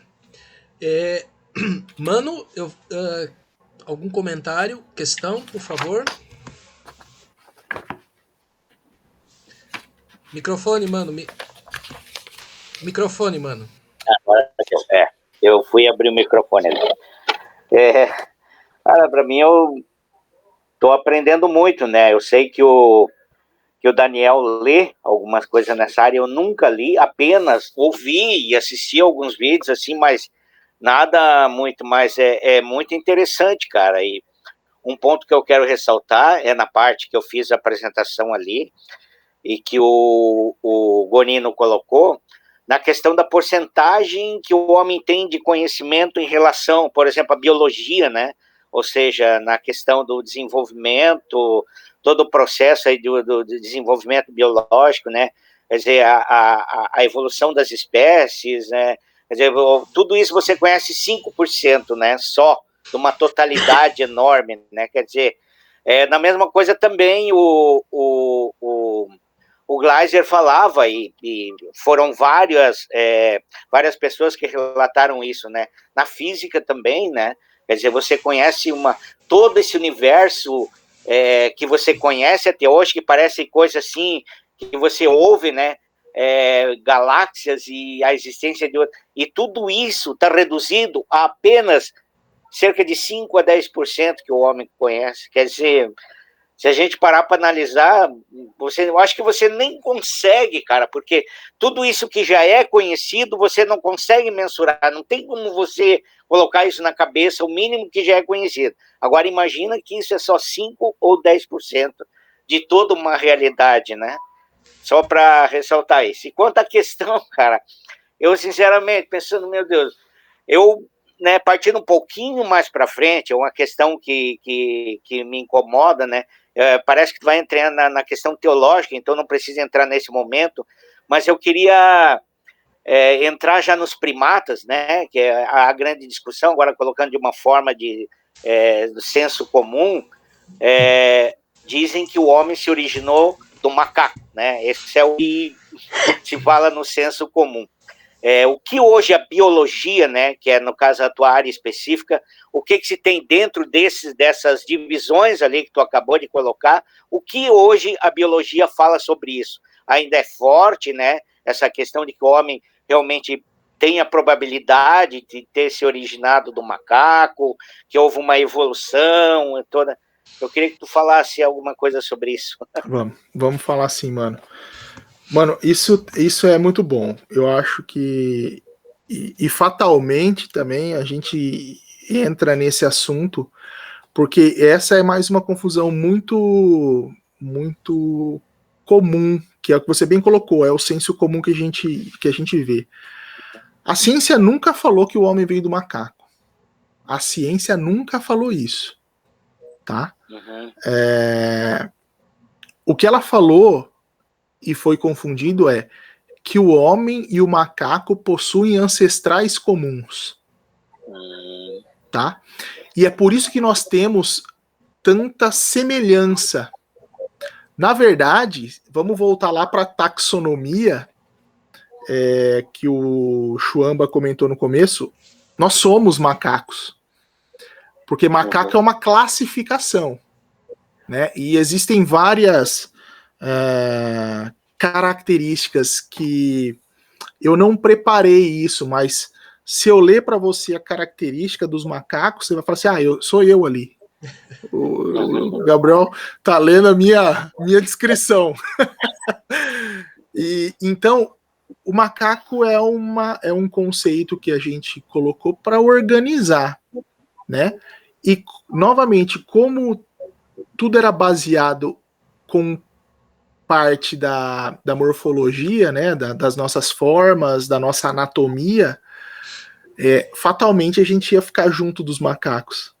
Mano, algum comentário, questão, por favor? Microfone, mano. Microfone, mano. Agora, eu fui abrir o microfone ali. Cara, para mim, eu tô aprendendo muito, né? Eu sei que o Daniel lê algumas coisas nessa área, eu nunca li, apenas ouvi e assisti alguns vídeos, assim, mas nada muito mais. É muito interessante, cara. E um ponto que eu quero ressaltar é na parte que eu fiz a apresentação ali, e que o Gonino colocou, na questão da porcentagem que o homem tem de conhecimento em relação, por exemplo, à biologia, né? Ou seja, na questão do desenvolvimento, todo o processo aí do desenvolvimento biológico, né? Quer dizer, a evolução das espécies, né? Quer dizer, tudo isso você conhece 5%, né? Só, de uma totalidade enorme, né? Quer dizer, na mesma coisa também o Gleiser falava, e foram várias pessoas que relataram isso, né? Na física também, né? Quer dizer, você conhece todo esse universo que você conhece até hoje, que parece coisa assim, que você ouve, né? Galáxias e a existência de outras. E tudo isso está reduzido a apenas cerca de 5 a 10% que o homem conhece. Quer dizer, se a gente parar para analisar, eu acho que você nem consegue, cara, porque tudo isso que já é conhecido, você não consegue mensurar, não tem como você colocar isso na cabeça, o mínimo que já é conhecido. Agora, imagina que isso é só 5 ou 10% de toda uma realidade, né? Só para ressaltar isso. E quanto à questão, cara, eu, sinceramente, pensando, meu Deus, partindo um pouquinho mais para frente, é uma questão que me incomoda, né? Parece que tu vai entrar na questão teológica, então não precisa entrar nesse momento, mas eu queria entrar já nos primatas, né? Que é a grande discussão, agora colocando de uma forma do senso comum, dizem que o homem se originou do macaco, né? Esse é o que se fala no senso comum. O que hoje a biologia, né, que é no caso a tua área específica, o que se tem dentro dessas divisões ali que tu acabou de colocar, o que hoje a biologia fala sobre isso? Ainda é forte, né, essa questão de que o homem realmente tem a probabilidade de ter se originado do macaco, que houve uma evolução toda. Eu queria que tu falasse alguma coisa sobre isso. Vamos falar assim, mano. Mano, isso é muito bom. Eu acho que. E fatalmente também a gente entra nesse assunto, porque essa é mais uma confusão muito, muito comum, que é o que você bem colocou, é o senso comum que a gente vê. A ciência nunca falou que o homem veio do macaco. A ciência nunca falou isso. Tá? Uhum. O que ela falou e foi confundido é que o homem e o macaco possuem ancestrais comuns. Tá? E é por isso que nós temos tanta semelhança. Na verdade, vamos voltar lá para a taxonomia que o Chuamba comentou no começo. Nós somos macacos. Porque macaco é uma classificação. Né? E existem várias características que eu não preparei isso, mas se eu ler para você a característica dos macacos, você vai falar assim, sou eu ali. O Gabriel tá lendo a minha descrição. E então o macaco é um conceito que a gente colocou para organizar, né? E novamente, como tudo era baseado com parte da morfologia, né, das nossas formas, da nossa anatomia, fatalmente a gente ia ficar junto dos macacos.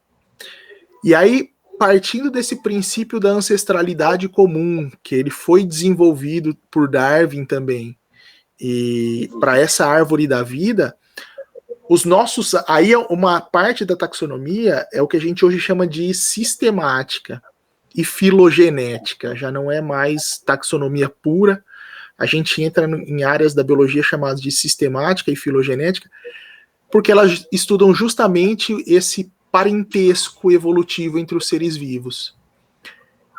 E aí, partindo desse princípio da ancestralidade comum, que ele foi desenvolvido por Darwin também, e para essa árvore da vida, os nossos. Aí, uma parte da taxonomia é o que a gente hoje chama de sistemática e filogenética, já não é mais taxonomia pura. A gente entra em áreas da biologia chamadas de sistemática e filogenética, porque elas estudam justamente esse parentesco evolutivo entre os seres vivos.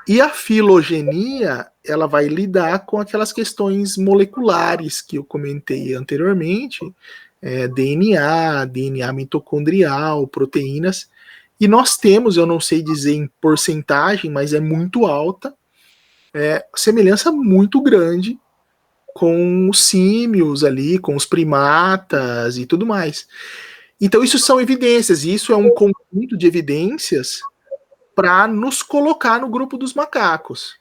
E a filogenia, ela vai lidar com aquelas questões moleculares que eu comentei anteriormente, DNA mitocondrial, proteínas, e nós temos, eu não sei dizer em porcentagem, mas é muito alta, semelhança muito grande com os símios ali, com os primatas e tudo mais. Então isso são evidências, e isso é um conjunto de evidências para nos colocar no grupo dos macacos,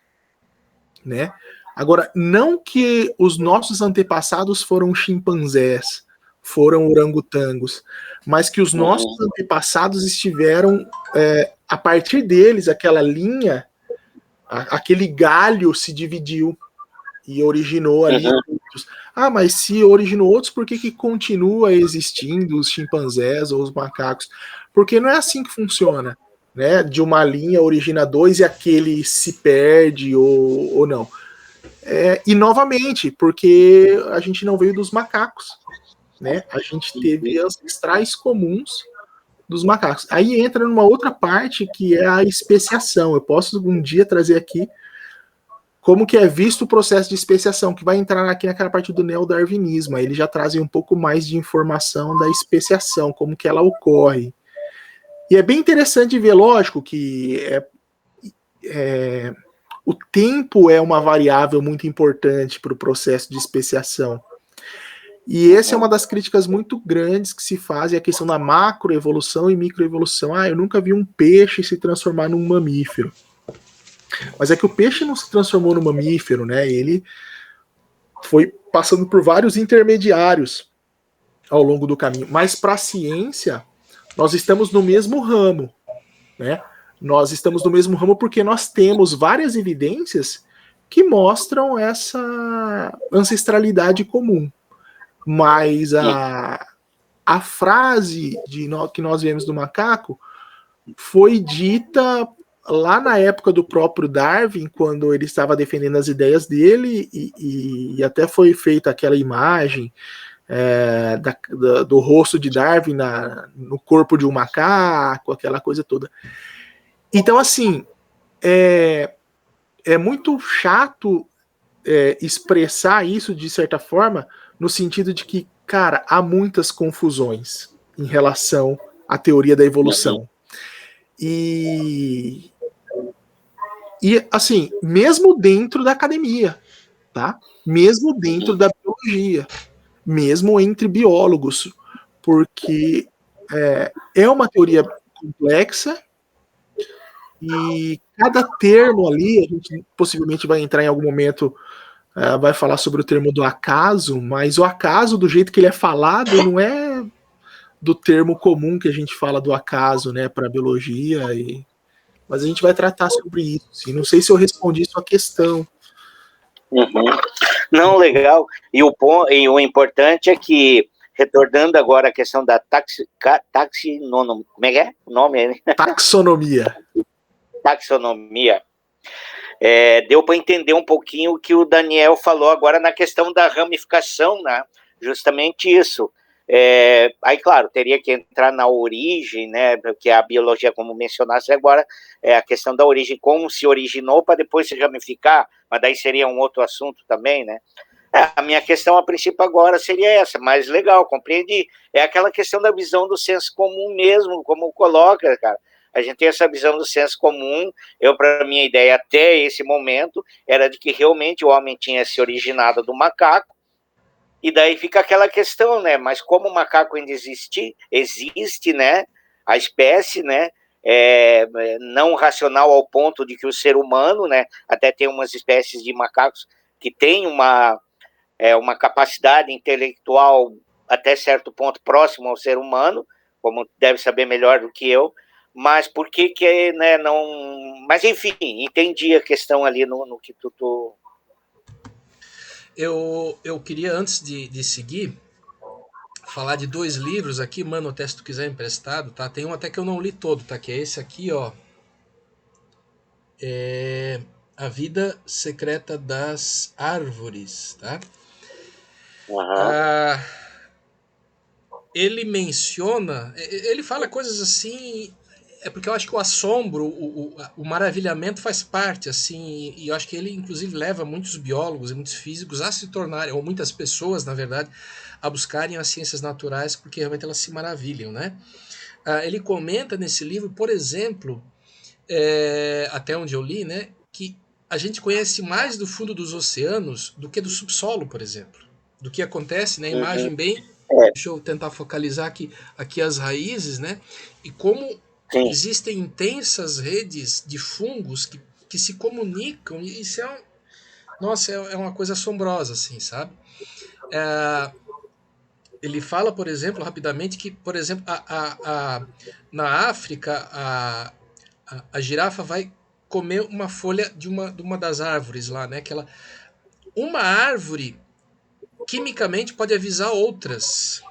né? Agora, não que os nossos antepassados foram chimpanzés, foram orangotangos, mas que os nossos antepassados estiveram, a partir deles, aquela linha, aquele galho se dividiu e originou ali outros. Ah, mas se originou outros, por que continua existindo os chimpanzés ou os macacos? Porque não é assim que funciona, né? De uma linha origina dois e aquele se perde ou não. E novamente, porque a gente não veio dos macacos, né? A gente teve ancestrais comuns dos macacos. Aí entra numa outra parte que é a especiação. Eu posso um dia trazer aqui como que é visto o processo de especiação, que vai entrar aqui naquela parte do neodarwinismo. Aí eles já trazem um pouco mais de informação da especiação, como que ela ocorre. E é bem interessante ver, lógico, que o tempo é uma variável muito importante para o processo de especiação. E essa é uma das críticas muito grandes que se faz, é a questão da macroevolução e microevolução. Eu nunca vi um peixe se transformar num mamífero. Mas é que o peixe não se transformou num mamífero, né? Ele foi passando por vários intermediários ao longo do caminho. Mas para a ciência, nós estamos no mesmo ramo, né? Nós estamos no mesmo ramo porque nós temos várias evidências que mostram essa ancestralidade comum. Mas a frase que nós vemos do macaco foi dita lá na época do próprio Darwin, quando ele estava defendendo as ideias dele, e até foi feita aquela imagem do rosto de Darwin no corpo de um macaco, aquela coisa toda. Então, assim, é muito chato expressar isso de certa forma, no sentido de que, cara, há muitas confusões em relação à teoria da evolução. E assim, mesmo dentro da academia, tá? Mesmo dentro da biologia, mesmo entre biólogos, porque é uma teoria complexa e cada termo ali, a gente possivelmente vai entrar em algum momento, vai falar sobre o termo do acaso, mas o acaso, do jeito que ele é falado, não é do termo comum que a gente fala do acaso, né, para biologia, mas a gente vai tratar sobre isso. Assim. Não sei se eu respondi sua questão. Não, legal. E o importante é que, retornando agora à questão da taxonomia, como é que é o nome? Né? Taxonomia. Deu para entender um pouquinho o que o Daniel falou agora na questão da ramificação, né? Justamente isso. Aí, claro, teria que entrar na origem, né? Porque a biologia, como mencionaste agora, é a questão da origem, como se originou para depois se ramificar, mas daí seria um outro assunto também, né? A minha questão a princípio agora seria essa, mas legal, compreendi. É aquela questão da visão do senso comum mesmo, como coloca, cara. A gente tem essa visão do senso comum. Para minha ideia até esse momento era de que realmente o homem tinha se originado do macaco, e daí fica aquela questão, né? Mas como o macaco ainda existe, né? A espécie, né? não racional ao ponto de que o ser humano, né, até tem umas espécies de macacos que têm uma capacidade intelectual até certo ponto próximo ao ser humano, como deve saber melhor do que eu, mas por que né, não... Mas, enfim, entendi a questão ali no que tu... Eu queria, antes de seguir, falar de 2 livros aqui, mano, até se tu quiser emprestado, tá? Tem um até que eu não li todo, tá? Que é esse aqui, ó. É A Vida Secreta das Árvores, tá? Uhum. Ah, ele menciona, ele fala coisas assim, é porque eu acho que o assombro, o maravilhamento faz parte, assim, e eu acho que ele inclusive leva muitos biólogos e muitos físicos a se tornarem, ou muitas pessoas, na verdade, a buscarem as ciências naturais, porque realmente elas se maravilham, né? Ele comenta nesse livro, por exemplo, até onde eu li, né, que a gente conhece mais do fundo dos oceanos do que do subsolo, por exemplo. Do que acontece, né? A Uhum. imagem bem. Deixa eu tentar focalizar aqui as raízes, né? E como Sim. existem intensas redes de fungos que se comunicam. E isso nossa, é uma coisa assombrosa, assim, sabe? Ele fala, por exemplo, rapidamente, que, por exemplo, na África, a girafa vai comer uma folha de uma das árvores lá, né? Uma árvore, quimicamente, pode avisar outras.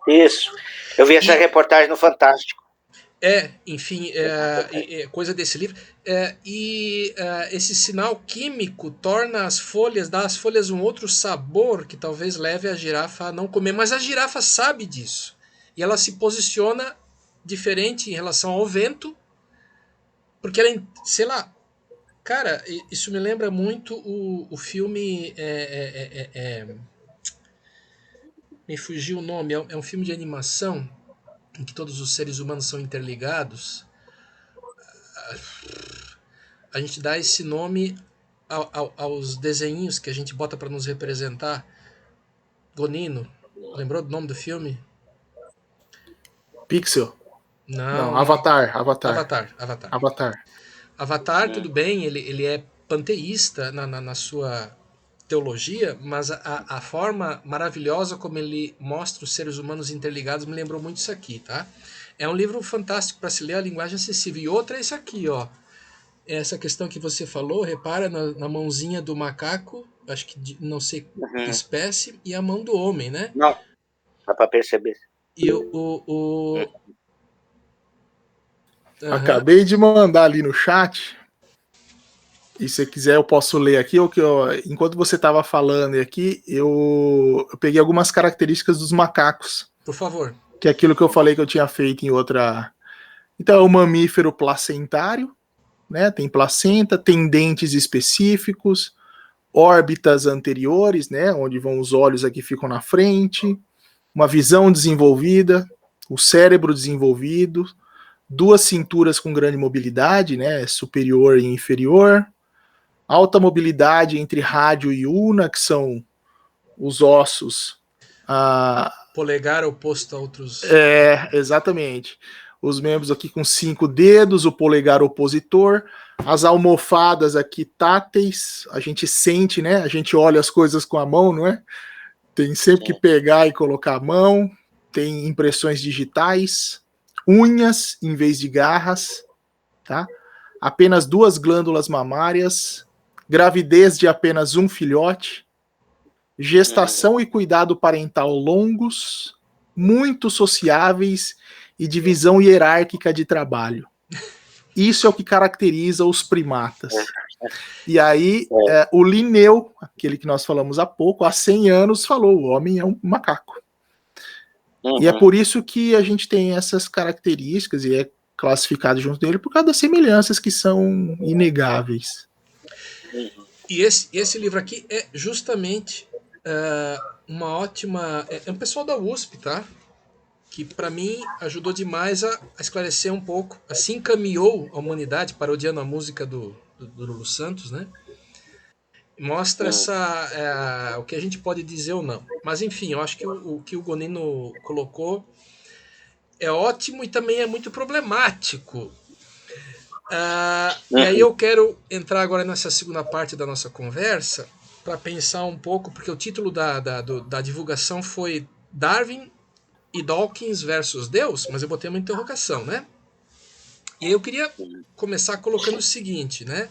Isso. Eu vi essa E reportagem no Fantástico. enfim, coisa desse livro. Esse sinal químico torna dá às folhas um outro sabor que talvez leve a girafa a não comer. Mas a girafa sabe disso. E ela se posiciona diferente em relação ao vento, porque ela, sei lá, cara, isso me lembra muito o filme. Me fugiu o nome, é um filme de animação em que todos os seres humanos são interligados. A gente dá esse nome aos desenhinhos que a gente bota para nos representar. Gonino, lembrou do nome do filme? Pixel? Não, Não, não. Avatar, Avatar, Avatar, Avatar. Avatar. Avatar, tudo bem, ele é panteísta na sua teologia, mas a forma maravilhosa como ele mostra os seres humanos interligados me lembrou muito isso aqui, tá? É um livro fantástico para se ler a linguagem acessível. E outra é isso aqui, ó. Essa questão que você falou, repara na mãozinha do macaco, acho que não sei que Uhum. espécie, e a mão do homem, né? Não, dá para perceber. E o aham, Acabei de mandar ali no chat. E se você quiser, eu posso ler aqui. Enquanto você estava falando aqui, eu peguei algumas características dos macacos, por favor. que é aquilo que eu falei que eu tinha feito em outra. Então, é o mamífero placentário, né? Tem placenta, tem dentes específicos, órbitas anteriores, né? Onde vão os olhos aqui ficam na frente, uma visão desenvolvida, o cérebro desenvolvido, 2 cinturas com grande mobilidade, né? Superior e inferior, alta mobilidade entre rádio e ulna, que são os ossos. Polegar oposto a outros. Exatamente. Os membros aqui com 5 dedos, o polegar opositor, as almofadas aqui táteis, a gente sente, né? A gente olha as coisas com a mão, não é? Tem sempre que pegar e colocar a mão. Tem impressões digitais, unhas em vez de garras, tá? Apenas 2 glândulas mamárias, gravidez de apenas um filhote, gestação e cuidado parental longos, muito sociáveis e divisão hierárquica de trabalho. Isso é o que caracteriza os primatas. E aí, o Linneu, aquele que nós falamos há pouco, há 100 anos, falou: o homem é um macaco. E é por isso que a gente tem essas características e é classificado junto dele por causa das semelhanças que são inegáveis. E esse livro aqui é justamente uma ótima. É um pessoal da USP, tá? Que para mim ajudou demais a esclarecer um pouco. Assim encaminhou a humanidade, parodiando a música do Lulu Santos, né? Mostra o que a gente pode dizer ou não. Mas enfim, eu acho que o que o Gonino colocou é ótimo e também é muito problemático. E aí eu quero entrar agora nessa segunda parte da nossa conversa para pensar um pouco, porque o título da divulgação foi Darwin e Dawkins versus Deus, mas eu botei uma interrogação, né? E aí eu queria começar colocando o seguinte, né?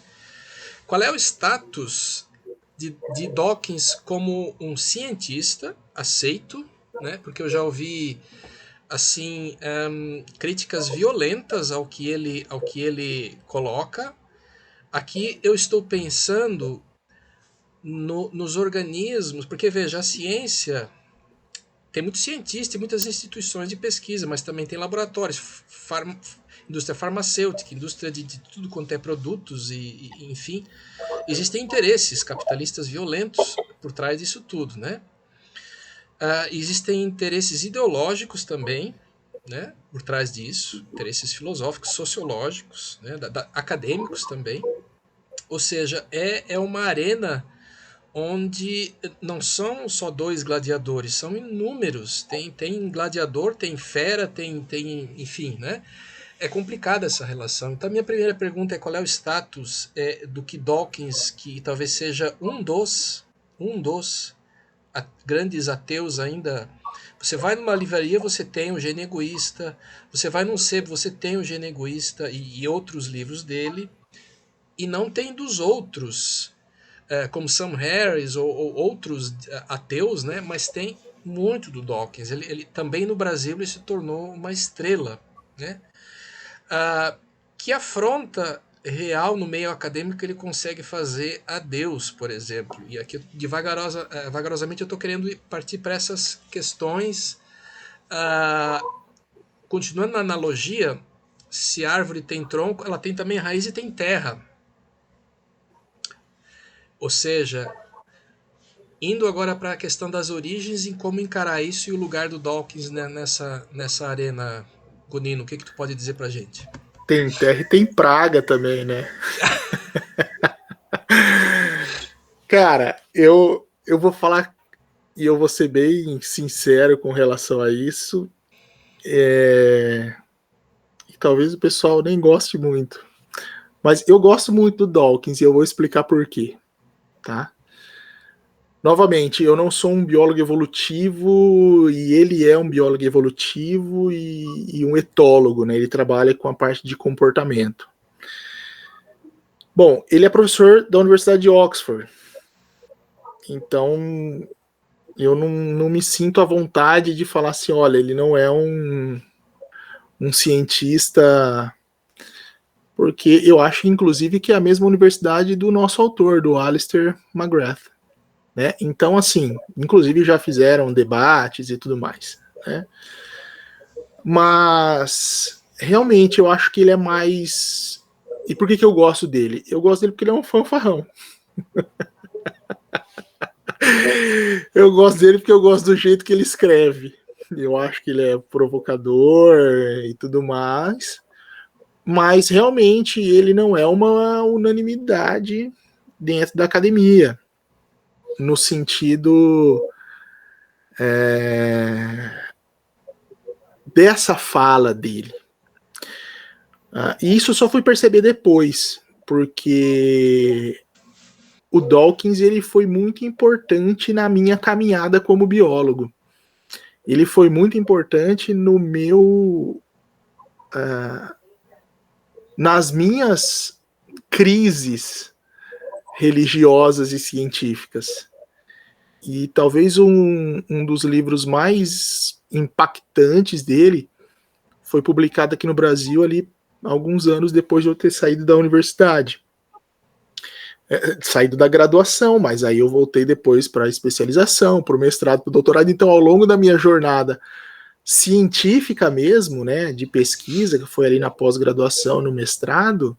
Qual é o status de Dawkins como um cientista aceito, né? Porque eu já ouvi assim críticas violentas ao que ele coloca. Aqui eu estou pensando nos organismos, porque veja, a ciência tem muito cientista e muitas instituições de pesquisa, mas também tem laboratórios, indústria farmacêutica, indústria de tudo quanto é produtos enfim, existem interesses capitalistas violentos por trás disso tudo, né? Existem interesses ideológicos também, né, por trás disso, interesses filosóficos, sociológicos, né, acadêmicos também. Ou seja, é uma arena onde não são só dois gladiadores, são inúmeros. Tem gladiador, tem fera, tem enfim, né? É complicada essa relação. Então, a minha primeira pergunta é qual é o status do que Dawkins, que talvez seja um dos grandes ateus ainda. Você vai numa livraria, você tem o Gênio Egoísta, você vai num sebo, você tem o Gênio Egoísta e outros livros dele, e não tem dos outros, como Sam Harris ou outros ateus, né? Mas tem muito do Dawkins. Ele também no Brasil ele se tornou uma estrela, né? Que afronta real no meio acadêmico ele consegue fazer a Deus, por exemplo. E aqui, vagarosamente, eu estou querendo partir para essas questões. Continuando na analogia, se a árvore tem tronco, ela tem também raiz e tem terra. Ou seja, indo agora para a questão das origens e como encarar isso e o lugar do Dawkins, né, nessa arena, Gunino, o que tu pode dizer para a gente? Tem terra e tem praga também, né? Cara, eu vou falar e eu vou ser bem sincero com relação a isso. E talvez o pessoal nem goste muito. Mas eu gosto muito do Dawkins e eu vou explicar por quê. Tá? Novamente, eu não sou um biólogo evolutivo e ele é um biólogo evolutivo e um etólogo, né? Ele trabalha com a parte de comportamento. Bom, ele é professor da Universidade de Oxford. Então, eu não me sinto à vontade de falar assim, olha, ele não é um cientista, porque eu acho, inclusive, que é a mesma universidade do nosso autor, do Alistair McGrath. Né? Então, assim, inclusive já fizeram debates e tudo mais. Né? Mas, realmente, eu acho que ele é mais... E por que eu gosto dele? Eu gosto dele porque ele é um fanfarrão. Eu gosto dele porque eu gosto do jeito que ele escreve. Eu acho que ele é provocador e tudo mais. Mas, realmente, ele não é uma unanimidade dentro da academia. No sentido dessa fala dele. E isso eu só fui perceber depois, porque o Dawkins ele foi muito importante na minha caminhada como biólogo. Ele foi muito importante no meu... nas minhas crises religiosas e científicas. E talvez um dos livros mais impactantes dele foi publicado aqui no Brasil ali alguns anos depois de eu ter saído da universidade. Saído da graduação, mas aí eu voltei depois para a especialização, para o mestrado, para o doutorado. Então, ao longo da minha jornada científica mesmo, né, de pesquisa, que foi ali na pós-graduação, no mestrado,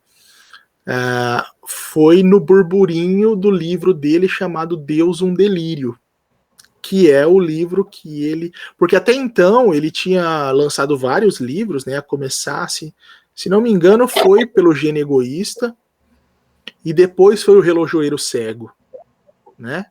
foi no burburinho do livro dele chamado Deus, um Delírio, que é o livro que ele... Porque até então ele tinha lançado vários livros, né, a começar, se não me engano, foi pelo Gênio Egoísta, e depois foi o Relojoeiro Cego, né?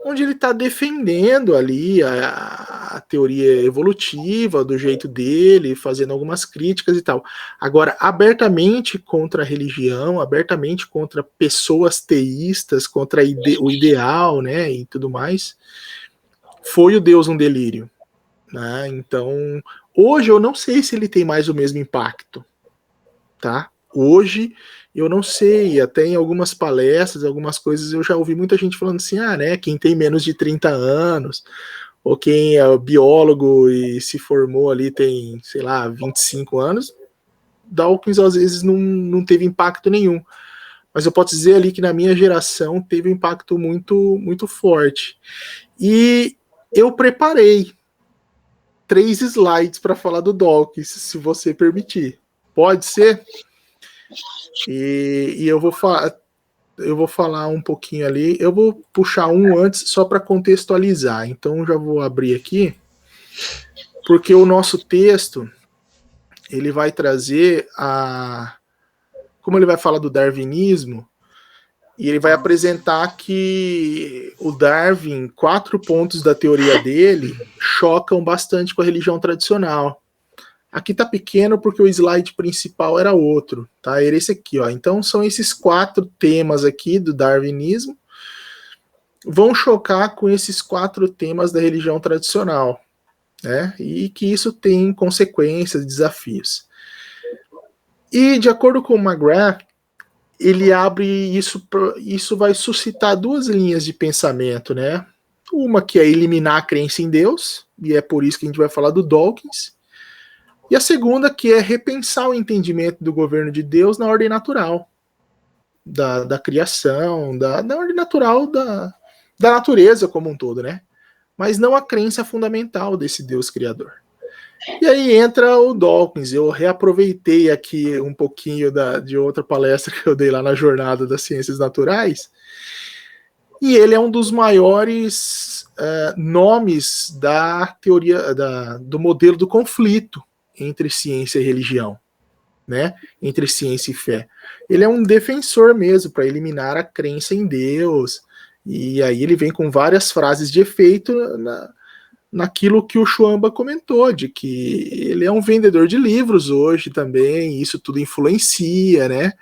Onde ele está defendendo ali a a teoria evolutiva do jeito dele, fazendo algumas críticas e tal. Agora, abertamente contra a religião, abertamente contra pessoas teístas, contra o ideal, né, e tudo mais, foi o Deus um Delírio, né? Então, hoje eu não sei se ele tem mais o mesmo impacto, tá? Hoje eu não sei, até em algumas palestras, algumas coisas, eu já ouvi muita gente falando assim, né, quem tem menos de 30 anos, ou quem é biólogo e se formou ali tem, sei lá, 25 anos, Dawkins às vezes não teve impacto nenhum. Mas eu posso dizer ali que na minha geração teve um impacto muito, muito forte. E eu preparei 3 slides para falar do Dawkins, se você permitir. Pode ser? E eu vou falar um pouquinho ali. Eu vou puxar um antes só para contextualizar. Então já vou abrir aqui, porque o nosso texto ele vai trazer como ele vai falar do darwinismo, e ele vai apresentar que o Darwin, 4 pontos da teoria dele chocam bastante com a religião tradicional. Aqui tá pequeno porque o slide principal era outro, tá? Era esse aqui, ó. Então são esses 4 temas aqui do darwinismo, vão chocar com esses 4 temas da religião tradicional, né? E que isso tem consequências, desafios. E de acordo com o McGrath, ele abre isso vai suscitar 2 linhas de pensamento, né? Uma que é eliminar a crença em Deus, e é por isso que a gente vai falar do Dawkins. E a segunda que é repensar o entendimento do governo de Deus na ordem natural, da criação, da ordem natural da natureza como um todo, né? Mas não a crença fundamental desse Deus criador. E aí entra o Dawkins. Eu reaproveitei aqui um pouquinho de outra palestra que eu dei lá na Jornada das Ciências Naturais, e ele é um dos maiores nomes da teoria, do modelo do conflito entre ciência e religião, né? Entre ciência e fé. Ele é um defensor mesmo para eliminar a crença em Deus, e aí ele vem com várias frases de efeito naquilo que o Schwamba comentou, de que ele é um vendedor de livros hoje também, isso tudo influencia, né?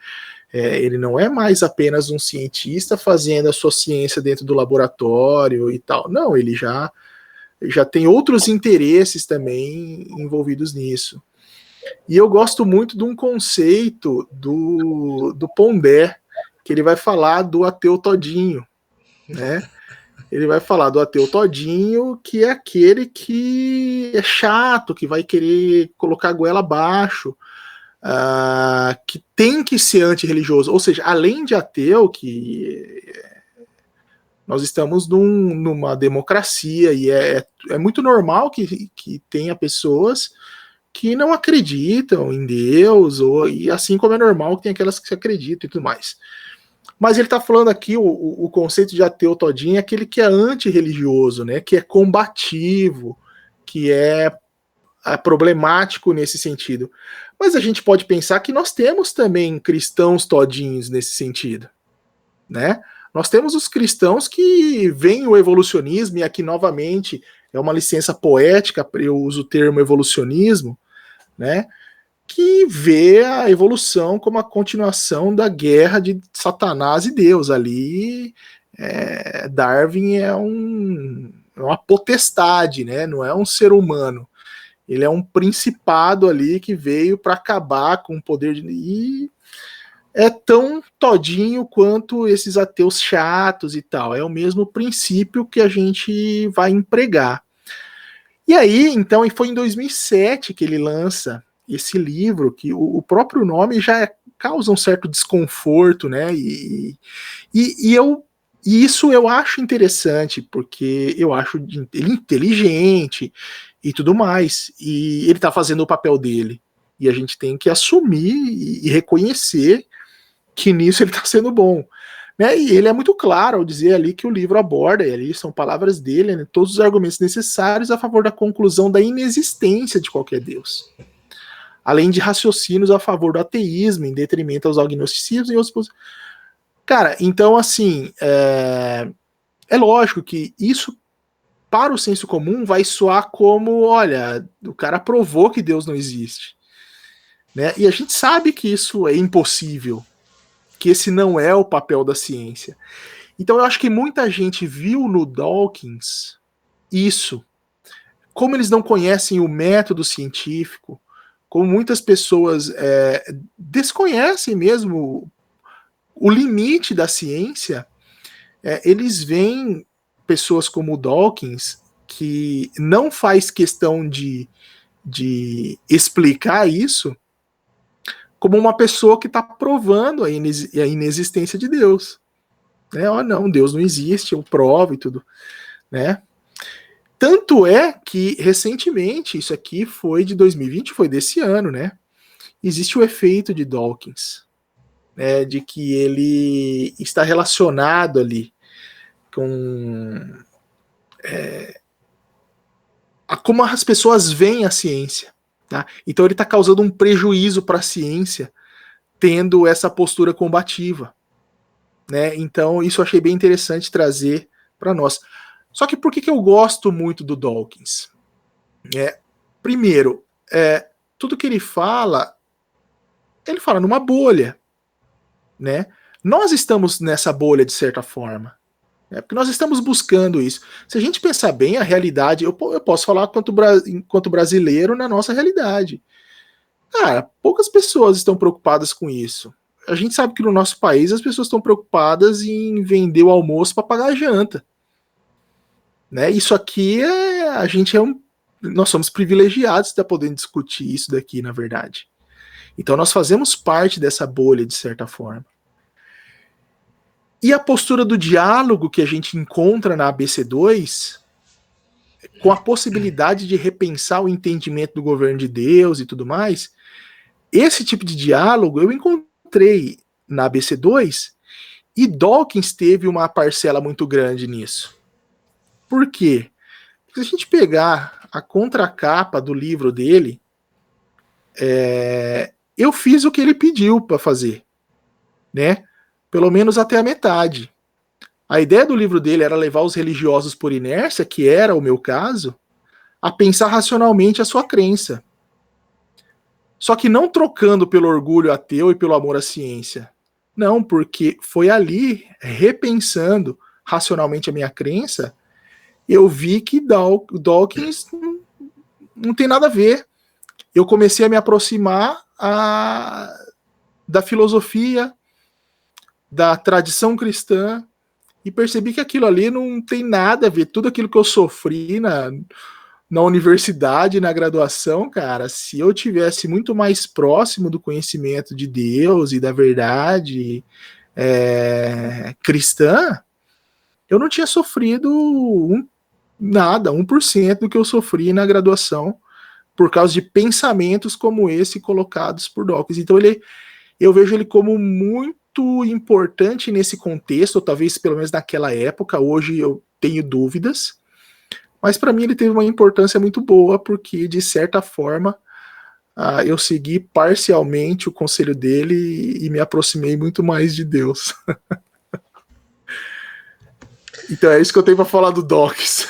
Ele não é mais apenas um cientista fazendo a sua ciência dentro do laboratório e tal. Não, ele já tem outros interesses também envolvidos nisso. E eu gosto muito de um conceito do Pondé, que ele vai falar do ateu todinho, né? Ele vai falar do ateu todinho, que é aquele que é chato, que vai querer colocar a goela abaixo, que tem que ser antirreligioso. Ou seja, além de ateu, que nós estamos numa democracia e é muito normal que tenha pessoas que não acreditam em Deus, e assim como é normal que tem aquelas que acreditam e tudo mais. Mas ele está falando aqui, o conceito de ateu todinho é aquele que é antirreligioso, né? Que é combativo, que é problemático nesse sentido. Mas a gente pode pensar que nós temos também cristãos todinhos nesse sentido, né? Nós temos os cristãos que veem o evolucionismo, e aqui novamente é uma licença poética, eu uso o termo evolucionismo, né? Que vê a evolução como a continuação da guerra de Satanás e Deus. Ali, Darwin é uma potestade, né? Não é um ser humano. Ele é um principado ali que veio para acabar com o poder e é tão todinho quanto esses ateus chatos e tal. É o mesmo princípio que a gente vai empregar. E aí, então, foi em 2007 que ele lança esse livro, que o próprio nome já causa um certo desconforto, né? E isso eu acho interessante, porque eu acho ele inteligente e tudo mais, e ele está fazendo o papel dele. E a gente tem que assumir e reconhecer que nisso ele está sendo bom. Né? E ele é muito claro ao dizer ali que o livro aborda, e ali são palavras dele, né, todos os argumentos necessários a favor da conclusão da inexistência de qualquer Deus, além de raciocínios a favor do ateísmo, em detrimento aos agnosticismos e outros. Cara, então assim, é lógico que isso para o senso comum vai soar como, olha, o cara provou que Deus não existe. Né? E a gente sabe que isso é impossível, que esse não é o papel da ciência. Então eu acho que muita gente viu no Dawkins isso. Como eles não conhecem o método científico, como muitas pessoas desconhecem mesmo o limite da ciência, eles veem pessoas como o Dawkins, que não faz questão de explicar isso, como uma pessoa que está provando a inexistência de Deus. Não, Deus não existe, eu provo e tudo. Né? Tanto é que, recentemente, isso aqui foi de 2020, foi desse ano, né? Existe o efeito de Dawkins, né, de que ele está relacionado ali com como as pessoas veem a ciência. Tá? Então ele está causando um prejuízo para a ciência, tendo essa postura combativa. Né? Então isso eu achei bem interessante trazer para nós. Só que por que eu gosto muito do Dawkins? Primeiro, tudo que ele fala numa bolha. Né? Nós estamos nessa bolha de certa forma. Porque nós estamos buscando isso. Se a gente pensar bem, a realidade, eu posso falar enquanto brasileiro na nossa realidade. Cara, poucas pessoas estão preocupadas com isso. A gente sabe que no nosso país as pessoas estão preocupadas em vender o almoço para pagar a janta. Né? Isso aqui nós somos privilegiados de estar podendo discutir isso daqui, na verdade. Então nós fazemos parte dessa bolha de certa forma. E a postura do diálogo que a gente encontra na ABC2, com a possibilidade de repensar o entendimento do governo de Deus e tudo mais, esse tipo de diálogo eu encontrei na ABC2 e Dawkins teve uma parcela muito grande nisso. Por quê? Porque se a gente pegar a contracapa do livro dele, eu fiz o que ele pediu para fazer, né? Pelo menos até a metade. A ideia do livro dele era levar os religiosos por inércia, que era o meu caso, a pensar racionalmente a sua crença. Só que não trocando pelo orgulho ateu e pelo amor à ciência. Não, porque foi ali, repensando racionalmente a minha crença, eu vi que Dawkins não tem nada a ver. Eu comecei a me aproximar da filosofia, da tradição cristã, e percebi que aquilo ali não tem nada a ver. Tudo aquilo que eu sofri na universidade, na graduação, cara, se eu tivesse muito mais próximo do conhecimento de Deus e da verdade cristã, eu não tinha sofrido nada, 1% do que eu sofri na graduação, por causa de pensamentos como esse colocados por Dawkins. Então eu vejo ele como muito importante nesse contexto, ou talvez pelo menos naquela época. Hoje eu tenho dúvidas, mas para mim ele teve uma importância muito boa, porque de certa forma eu segui parcialmente o conselho dele e me aproximei muito mais de Deus. Então é isso que eu tenho para falar do Dawkins.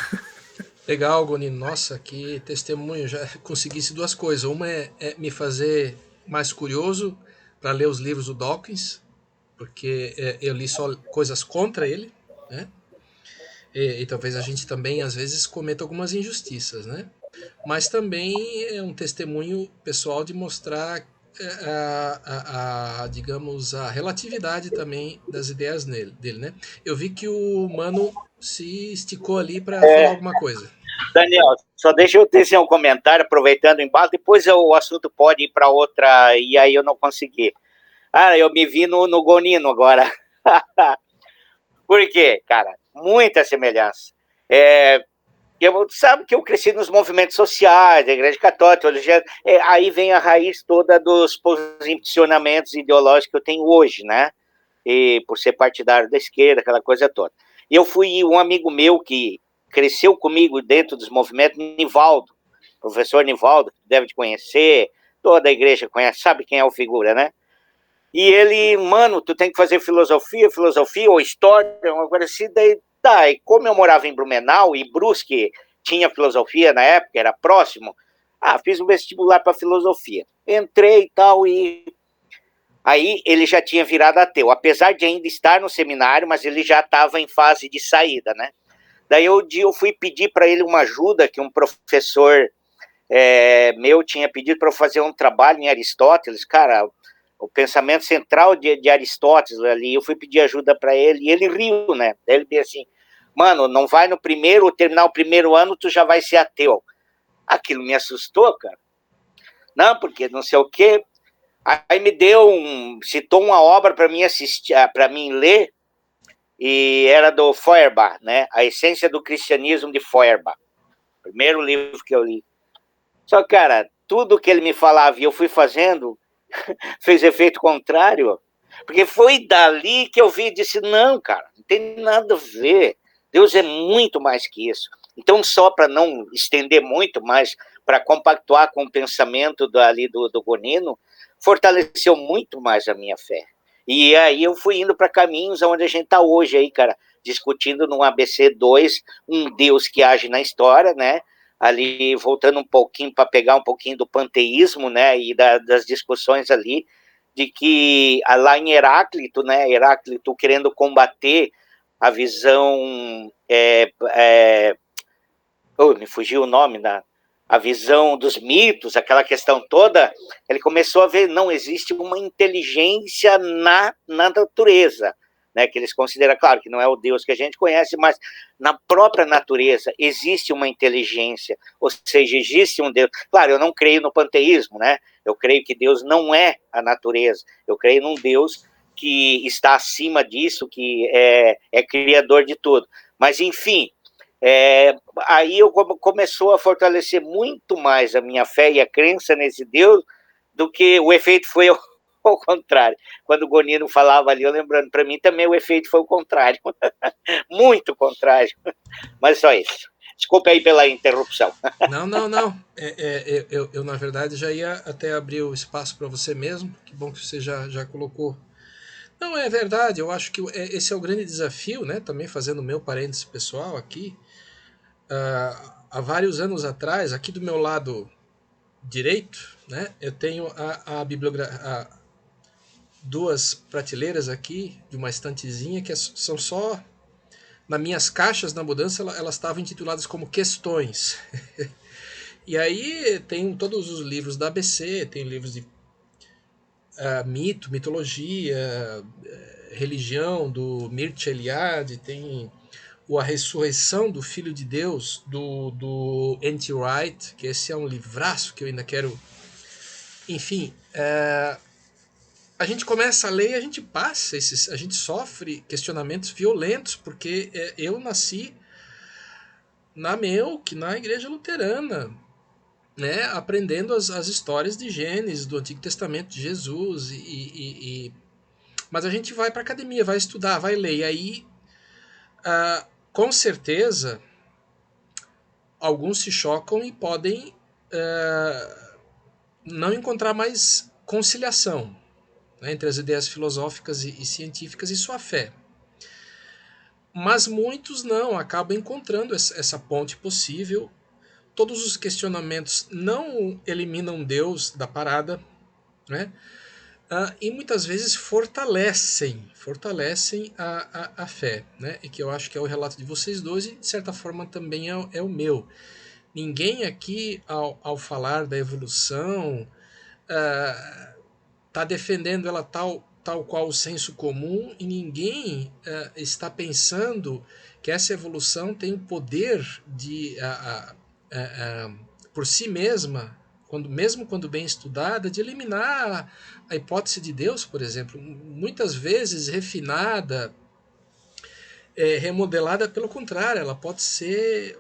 Legal, Gonino. Nossa, que testemunho. Já conseguisse duas coisas. Uma é me fazer mais curioso para ler os livros do Dawkins, porque eu li só coisas contra ele, né? E talvez a gente também, às vezes, cometa algumas injustiças, né? Mas também é um testemunho pessoal de mostrar, digamos, a relatividade também das ideias dele, né? Eu vi que o Mano se esticou ali para falar alguma coisa. Daniel, só deixa eu tecer um comentário, aproveitando o embalo, depois o assunto pode ir para outra, e aí eu não consegui. Eu me vi no Gonino agora. Por quê, cara? Muita semelhança. Sabe que eu cresci nos movimentos sociais, da Igreja Católica, aí vem a raiz toda dos posicionamentos ideológicos que eu tenho hoje, né? E por ser partidário da esquerda, aquela coisa toda. E eu fui um amigo meu que cresceu comigo dentro dos movimentos, Nivaldo, professor Nivaldo, que deve te conhecer, toda a igreja conhece, sabe quem é o figura, né? E ele, mano, tu tem que fazer filosofia ou história, uma coisa assim, daí Daí, como eu morava em Blumenau e Brusque tinha filosofia na época, era próximo, fiz um vestibular para filosofia. Entrei e tal, e aí ele já tinha virado ateu, apesar de ainda estar no seminário, mas ele já estava em fase de saída, né? Daí um dia eu fui pedir para ele uma ajuda, que um professor meu tinha pedido para eu fazer um trabalho em Aristóteles, cara, o pensamento central de Aristóteles ali, eu fui pedir ajuda para ele, e ele riu, né? Daí ele disse assim, mano, não vai no primeiro, terminar o primeiro ano, tu já vai ser ateu. Aquilo me assustou, cara. Não, porque não sei o quê. Aí me citou uma obra para mim assistir, para mim ler, e era do Feuerbach, né? A Essência do Cristianismo de Feuerbach. Primeiro livro que eu li. Só, cara, tudo que ele me falava e eu fui fazendo fez efeito contrário. Porque foi dali que eu vi e disse, não, cara, não tem nada a ver. Deus é muito mais que isso. Então, só para não estender muito, mas para compactuar com o pensamento do Gonino, fortaleceu muito mais a minha fé. E aí eu fui indo para caminhos onde a gente está hoje aí, cara, discutindo no ABC 2 um Deus que age na história, né? Ali voltando um pouquinho para pegar um pouquinho do panteísmo, né? E das discussões ali de que lá em Heráclito, né? Heráclito querendo combater a visão me fugiu o nome a visão dos mitos, aquela questão toda, ele começou a ver, não, existe uma inteligência na natureza, né, que eles consideram, claro, que não é o Deus que a gente conhece, mas na própria natureza existe uma inteligência, ou seja, existe um Deus. Claro, eu não creio no panteísmo, né, eu creio que Deus não é a natureza, eu creio num Deus que está acima disso, que é criador de tudo. Mas, enfim, aí eu começou a fortalecer muito mais a minha fé e a crença nesse Deus do que o efeito foi ao contrário. Quando o Gonino falava ali, eu lembrando, para mim também o efeito foi o contrário. Muito contrário. Mas só isso. Desculpa aí pela interrupção. Não. Eu, na verdade, já ia até abrir o espaço para você mesmo. Que bom que você já colocou. Não, é verdade. Eu acho que esse é o grande desafio, né? Também fazendo o meu parênteses pessoal aqui. Há vários anos atrás, aqui do meu lado direito, né? Eu tenho a bibliografia, duas prateleiras aqui de uma estantezinha que são só nas minhas caixas na mudança, elas estavam intituladas como questões. E aí tem todos os livros da ABC, tem livros de mitologia, religião do Mircea Eliade, tem A Ressurreição do Filho de Deus do N.T. Wright, que esse é um livraço que eu ainda quero. Enfim, a gente começa a ler e a gente passa a gente sofre questionamentos violentos, porque eu nasci na igreja luterana, né, aprendendo as histórias de Gênesis, do Antigo Testamento de Jesus, mas a gente vai para a academia, vai estudar, vai ler, e aí, com certeza, alguns se chocam e podem não encontrar mais conciliação, né, entre as ideias filosóficas e científicas e sua fé. Mas muitos não, acabam encontrando essa ponte possível. Todos os questionamentos não eliminam Deus da parada, né? E muitas vezes fortalecem a fé, né? E que eu acho que é o relato de vocês dois e de certa forma também é o meu. Ninguém aqui, ao falar da evolução, está defendendo ela tal qual o senso comum, e ninguém está pensando que essa evolução tem o poder de, por si mesma, mesmo quando bem estudada, de eliminar a hipótese de Deus, por exemplo, muitas vezes refinada, remodelada, pelo contrário, ela pode ser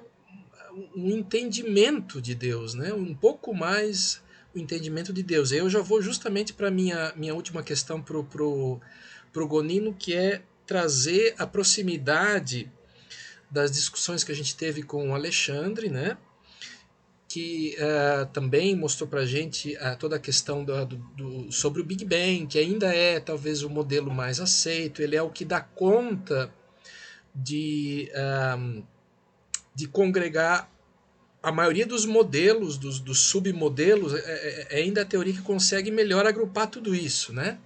um entendimento de Deus, né? Um pouco mais o entendimento de Deus. Eu já vou justamente para a minha última questão para o Gonino, que é trazer a proximidade das discussões que a gente teve com o Alexandre, né? Que também mostrou para a gente toda a questão sobre o Big Bang, que ainda é talvez o modelo mais aceito, ele é o que dá conta de, de congregar a maioria dos modelos, dos submodelos, é ainda a teoria que consegue melhor agrupar tudo isso, né?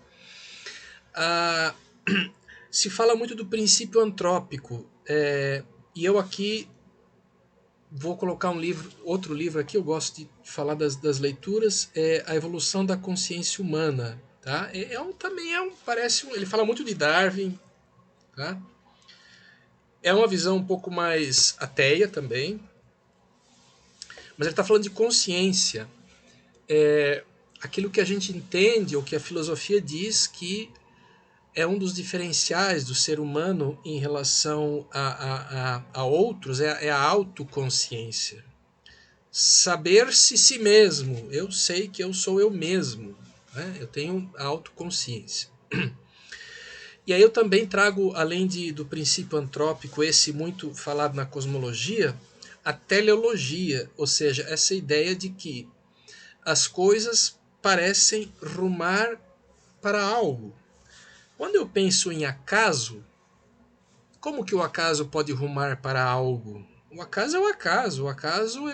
Se fala muito do princípio antrópico, e eu aqui vou colocar outro livro aqui, eu gosto de falar das leituras, é A Evolução da Consciência Humana, tá? Ele fala muito de Darwin, tá? É uma visão um pouco mais ateia também, mas ele está falando de consciência. Aquilo que a gente entende, ou que a filosofia diz que é um dos diferenciais do ser humano em relação a outros, é a autoconsciência. Saber-se si mesmo. Eu sei que eu sou eu mesmo. Né? Eu tenho a autoconsciência. E aí eu também trago, além do princípio antrópico, esse muito falado na cosmologia, a teleologia, ou seja, essa ideia de que as coisas parecem rumar para algo. Quando eu penso em acaso, como que o acaso pode rumar para algo? O acaso é o acaso. O acaso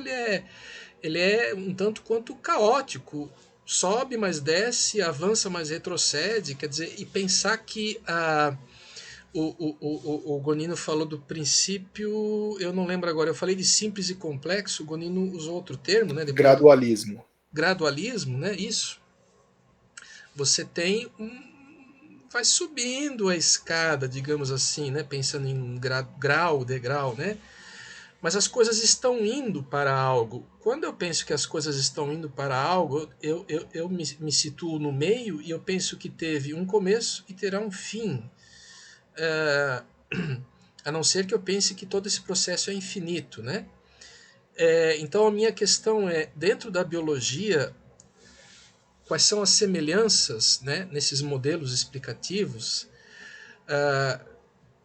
ele é um tanto quanto caótico. Sobe, mas desce, avança, mas retrocede. Quer dizer, e pensar que o Gonino falou do princípio, eu não lembro agora, eu falei de simples e complexo, o Gonino usou outro termo, né? Gradualismo. Gradualismo, né? Isso. Você tem vai subindo a escada, digamos assim, né? Pensando em grau, degrau, né? Mas as coisas estão indo para algo. Quando eu penso que as coisas estão indo para algo, eu me situo no meio e eu penso que teve um começo e terá um fim. A não ser que eu pense que todo esse processo é infinito, né? Então a minha questão é, dentro da biologia, quais são as semelhanças, né, nesses modelos explicativos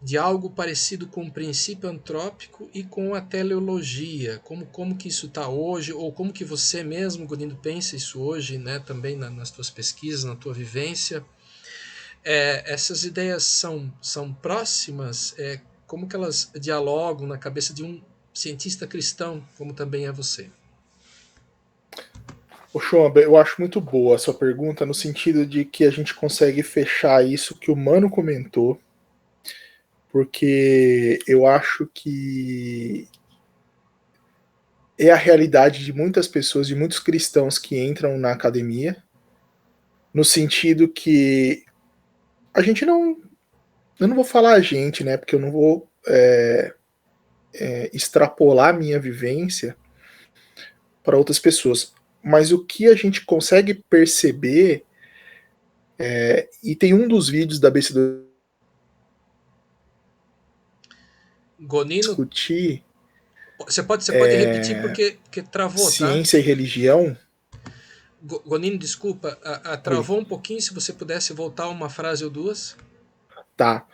de algo parecido com o princípio antrópico e com a teleologia, como que isso está hoje, ou como que você mesmo, Gonindo, pensa isso hoje, né, também nas tuas pesquisas, na tua vivência. Essas ideias são próximas, como que elas dialogam na cabeça de um cientista cristão, como também é você? Ô, Chomba, eu acho muito boa a sua pergunta, no sentido de que a gente consegue fechar isso que o Mano comentou, porque eu acho que é a realidade de muitas pessoas, de muitos cristãos que entram na academia, no sentido que a gente não. Eu não vou falar a gente, né? Porque eu não vou extrapolar a minha vivência para outras pessoas. Mas o que a gente consegue perceber, e tem um dos vídeos da BC2 Gonino, discutir você pode repetir porque travou, tá? ciência e religião. Gonino, desculpa, Oi, travou um pouquinho, se você pudesse voltar uma frase ou duas. tá.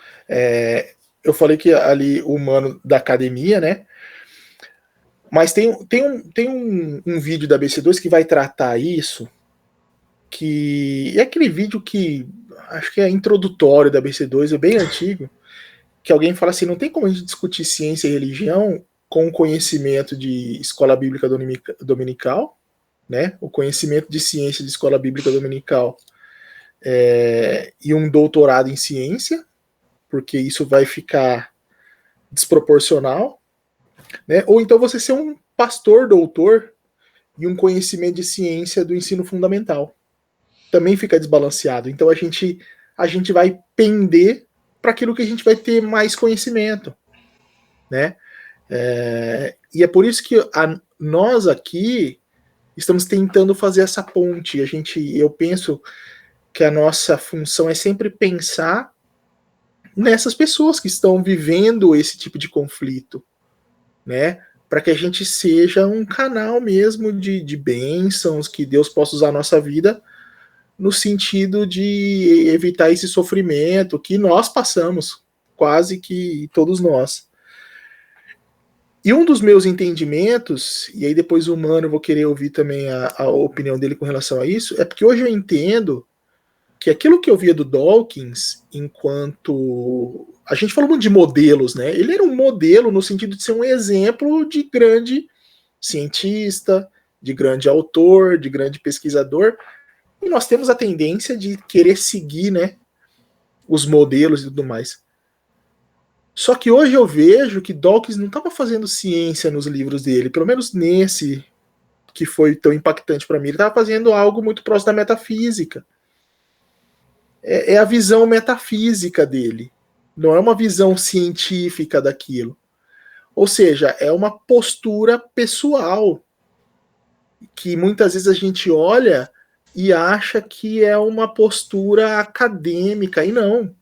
Eu falei que ali o mano da academia, né? Mas tem um vídeo da BC2 que vai tratar isso, que é aquele vídeo que acho que é introdutório da BC2, é bem antigo, que alguém fala assim, não tem como a gente discutir ciência e religião com o conhecimento de escola bíblica dominical, né? O conhecimento de ciência de escola bíblica dominical e um doutorado em ciência, porque isso vai ficar desproporcional, né? Ou então você ser um pastor doutor e um conhecimento de ciência do ensino fundamental. Também fica desbalanceado. Então a gente vai pender para aquilo que a gente vai ter mais conhecimento, né? E é por isso que nós aqui estamos tentando fazer essa ponte. Eu penso que a nossa função é sempre pensar nessas pessoas que estão vivendo esse tipo de conflito, né? Para que a gente seja um canal mesmo de bênçãos, que Deus possa usar a nossa vida no sentido de evitar esse sofrimento que nós passamos, quase que todos nós. E um dos meus entendimentos, e aí depois o Mano eu vou querer ouvir também a opinião dele com relação a isso, é porque hoje eu entendo que aquilo que eu via do Dawkins, enquanto... A gente falou muito de modelos, né? Ele era um modelo no sentido de ser um exemplo de grande cientista, de grande autor, de grande pesquisador, e nós temos a tendência de querer seguir, né, os modelos e tudo mais. Só que hoje eu vejo que Dawkins não estava fazendo ciência nos livros dele, pelo menos nesse que foi tão impactante para mim, ele estava fazendo algo muito próximo da metafísica. É a visão metafísica dele, não é uma visão científica daquilo. Ou seja, é uma postura pessoal, que muitas vezes a gente olha e acha que é uma postura acadêmica, e não.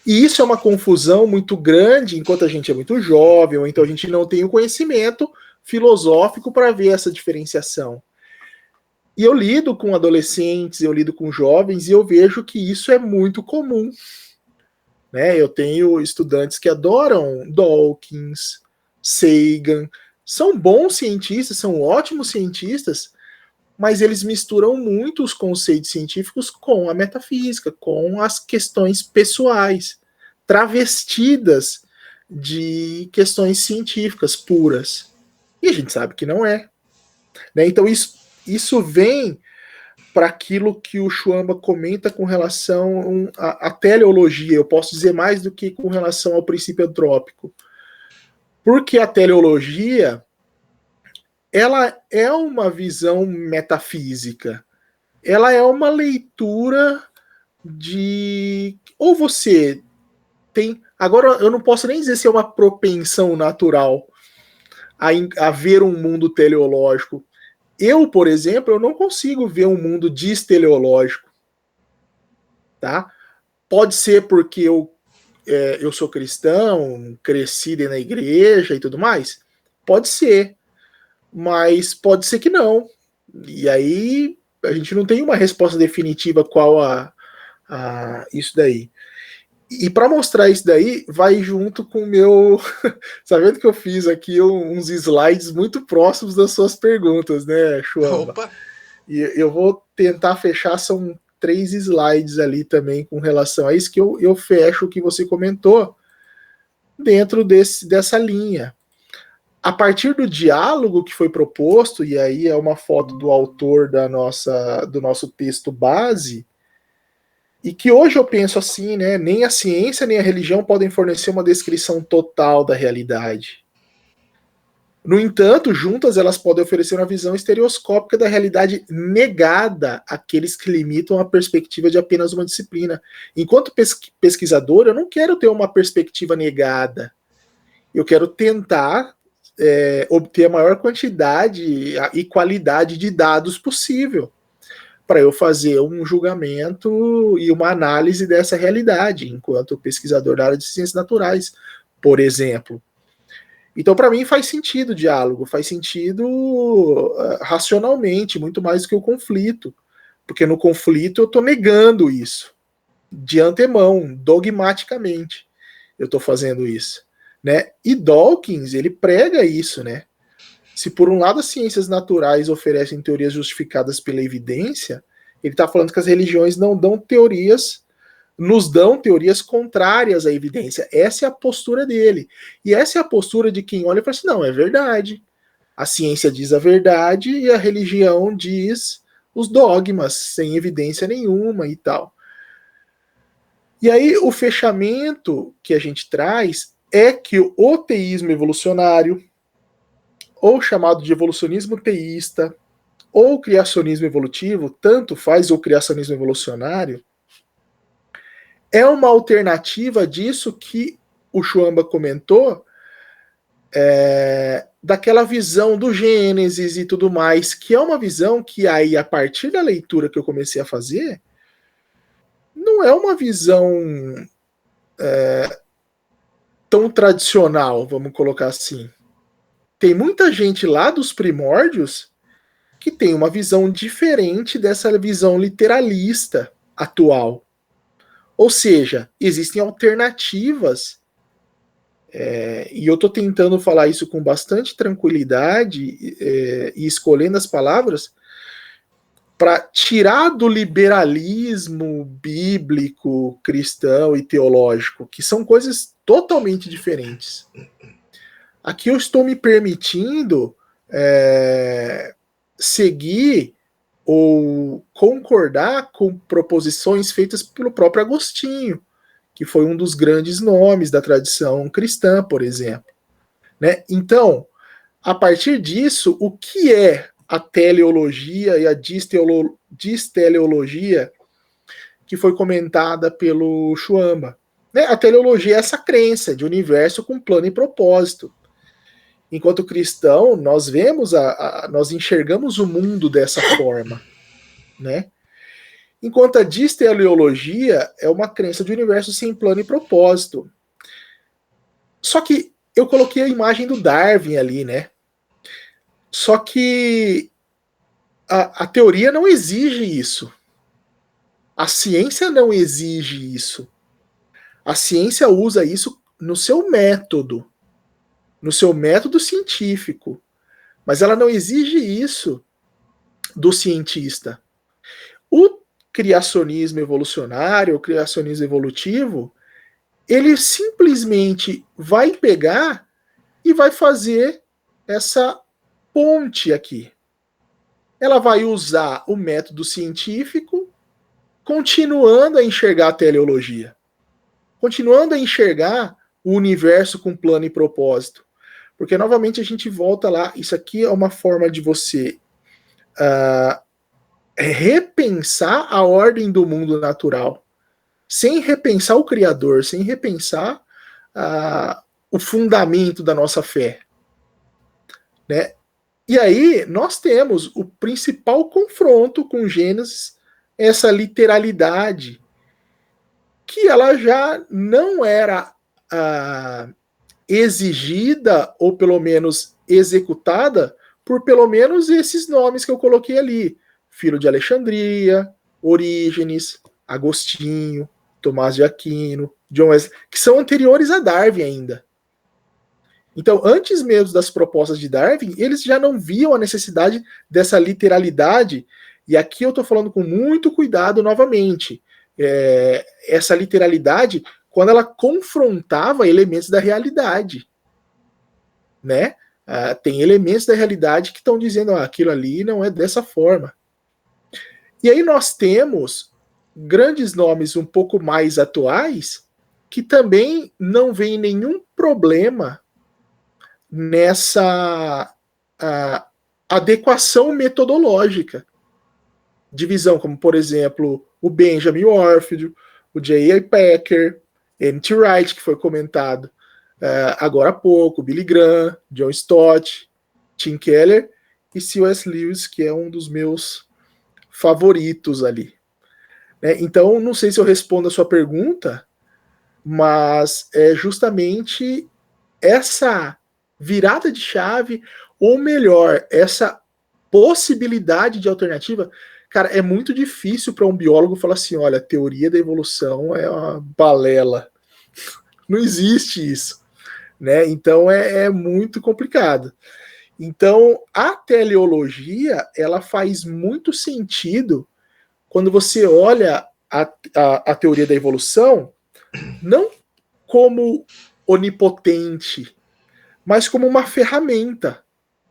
E isso é uma confusão muito grande enquanto a gente é muito jovem, ou então a gente não tem o conhecimento filosófico para ver essa diferenciação. E eu lido com adolescentes, eu lido com jovens, e eu vejo que isso é muito comum. Né? Eu tenho estudantes que adoram Dawkins, Sagan, são bons cientistas, são ótimos cientistas, mas eles misturam muito os conceitos científicos com a metafísica, com as questões pessoais, travestidas de questões científicas puras. E a gente sabe que não é. Né? Então isso vem para aquilo que o Schwamba comenta com relação à teleologia. Eu posso dizer mais do que com relação ao princípio antrópico. Porque a teleologia, ela é uma visão metafísica. Ela é uma leitura de... Ou você tem... Agora, eu não posso nem dizer se é uma propensão natural a ver um mundo teleológico. Eu, por exemplo, eu não consigo ver um mundo disteleológico. Tá? Pode ser porque eu sou cristão, cresci dentro da igreja e tudo mais? Pode ser. Mas pode ser que não. E aí a gente não tem uma resposta definitiva qual a isso daí. E para mostrar isso daí, vai junto com o meu... Sabendo que eu fiz aqui uns slides muito próximos das suas perguntas, né, Schwamba? Opa! E eu vou tentar fechar, são 3 slides ali também com relação a isso, que eu fecho o que você comentou dentro dessa linha. A partir do diálogo que foi proposto, e aí é uma foto do autor do nosso texto base, e que hoje eu penso assim, né, nem a ciência nem a religião podem fornecer uma descrição total da realidade. No entanto, juntas elas podem oferecer uma visão estereoscópica da realidade negada àqueles que limitam a perspectiva de apenas uma disciplina. Enquanto pesquisador, eu não quero ter uma perspectiva negada. Eu quero tentar obter a maior quantidade e qualidade de dados possível para eu fazer um julgamento e uma análise dessa realidade, enquanto pesquisador da área de ciências naturais, por exemplo. Então, para mim, faz sentido o diálogo, faz sentido racionalmente, muito mais do que o conflito, porque no conflito eu estou negando isso, de antemão, dogmaticamente, eu estou fazendo isso. Né? E Dawkins, ele prega isso, né? Se por um lado as ciências naturais oferecem teorias justificadas pela evidência, ele está falando que as religiões não dão teorias, nos dão teorias contrárias à evidência. Essa é a postura dele. E essa é a postura de quem olha e fala assim, não, é verdade. A ciência diz a verdade e a religião diz os dogmas, sem evidência nenhuma e tal. E aí o fechamento que a gente traz é que o teísmo evolucionário, ou chamado de evolucionismo teísta, ou criacionismo evolutivo, tanto faz o criacionismo evolucionário, é uma alternativa disso que o Schwamba comentou, daquela visão do Gênesis e tudo mais, que é uma visão que aí, a partir da leitura que eu comecei a fazer, não é uma visão tão tradicional, vamos colocar assim. Tem muita gente lá dos primórdios que tem uma visão diferente dessa visão literalista atual. Ou seja, existem alternativas, e eu estou tentando falar isso com bastante tranquilidade e escolhendo as palavras, para tirar do liberalismo bíblico, cristão e teológico, que são coisas totalmente diferentes. Aqui eu estou me permitindo seguir ou concordar com proposições feitas pelo próprio Agostinho, que foi um dos grandes nomes da tradição cristã, por exemplo. Né? Então, a partir disso, o que é a teleologia e a disteleologia que foi comentada pelo Chuamba? Né? A teleologia é essa crença de universo com plano e propósito. Enquanto cristão, nós vemos, nós enxergamos o mundo dessa forma, né? Enquanto a disteleologia é uma crença de universo sem plano e propósito. Só que eu coloquei a imagem do Darwin ali, né? Só que a teoria não exige isso. A ciência não exige isso. A ciência usa isso no seu método científico. Mas ela não exige isso do cientista. O criacionismo evolucionário, o criacionismo evolutivo, ele simplesmente vai pegar e vai fazer essa ponte aqui. Ela vai usar o método científico, continuando a enxergar a teleologia, continuando a enxergar o universo com plano e propósito. Porque, novamente, a gente volta lá, isso aqui é uma forma de você repensar a ordem do mundo natural, sem repensar o Criador, sem repensar o fundamento da nossa fé. Né? E aí nós temos o principal confronto com Gênesis, essa literalidade, que ela já não era exigida, ou pelo menos executada, por pelo menos esses nomes que eu coloquei ali. Filho de Alexandria, Orígenes, Agostinho, Tomás de Aquino, John Wesley, que são anteriores a Darwin ainda. Então, antes mesmo das propostas de Darwin, eles já não viam a necessidade dessa literalidade, e aqui eu estou falando com muito cuidado novamente. Essa literalidade, quando ela confrontava elementos da realidade. Né? Tem elementos da realidade que estão dizendo aquilo ali não é dessa forma. E aí nós temos grandes nomes um pouco mais atuais que também não veem nenhum problema nessa adequação metodológica de visão, como, por exemplo, o Benjamin Warfield, o J.A. Packer, N.T. Wright, que foi comentado agora há pouco, Billy Graham, John Stott, Tim Keller e C.S. Lewis, que é um dos meus favoritos ali. Então, não sei se eu respondo a sua pergunta, mas é justamente essa virada de chave, ou melhor, essa possibilidade de alternativa. Cara, é muito difícil para um biólogo falar assim, olha, a teoria da evolução é uma balela. Não existe isso. Né? Então é muito complicado. Então, a teleologia, ela faz muito sentido quando você olha a teoria da evolução, não como onipotente, mas como uma ferramenta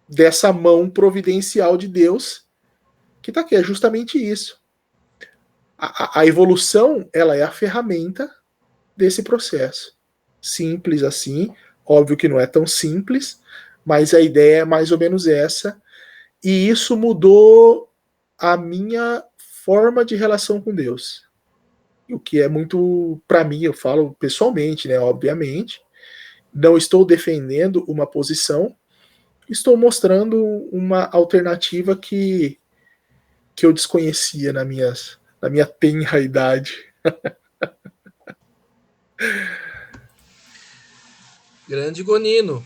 dessa mão providencial de Deus, que está aqui, é justamente isso. A evolução, ela é a ferramenta desse processo. Simples assim, óbvio que não é tão simples, mas a ideia é mais ou menos essa, e isso mudou a minha forma de relação com Deus. O que é muito, para mim, eu falo pessoalmente, né, obviamente, não estou defendendo uma posição, estou mostrando uma alternativa que eu desconhecia na minha tenra idade. Grande Gonino.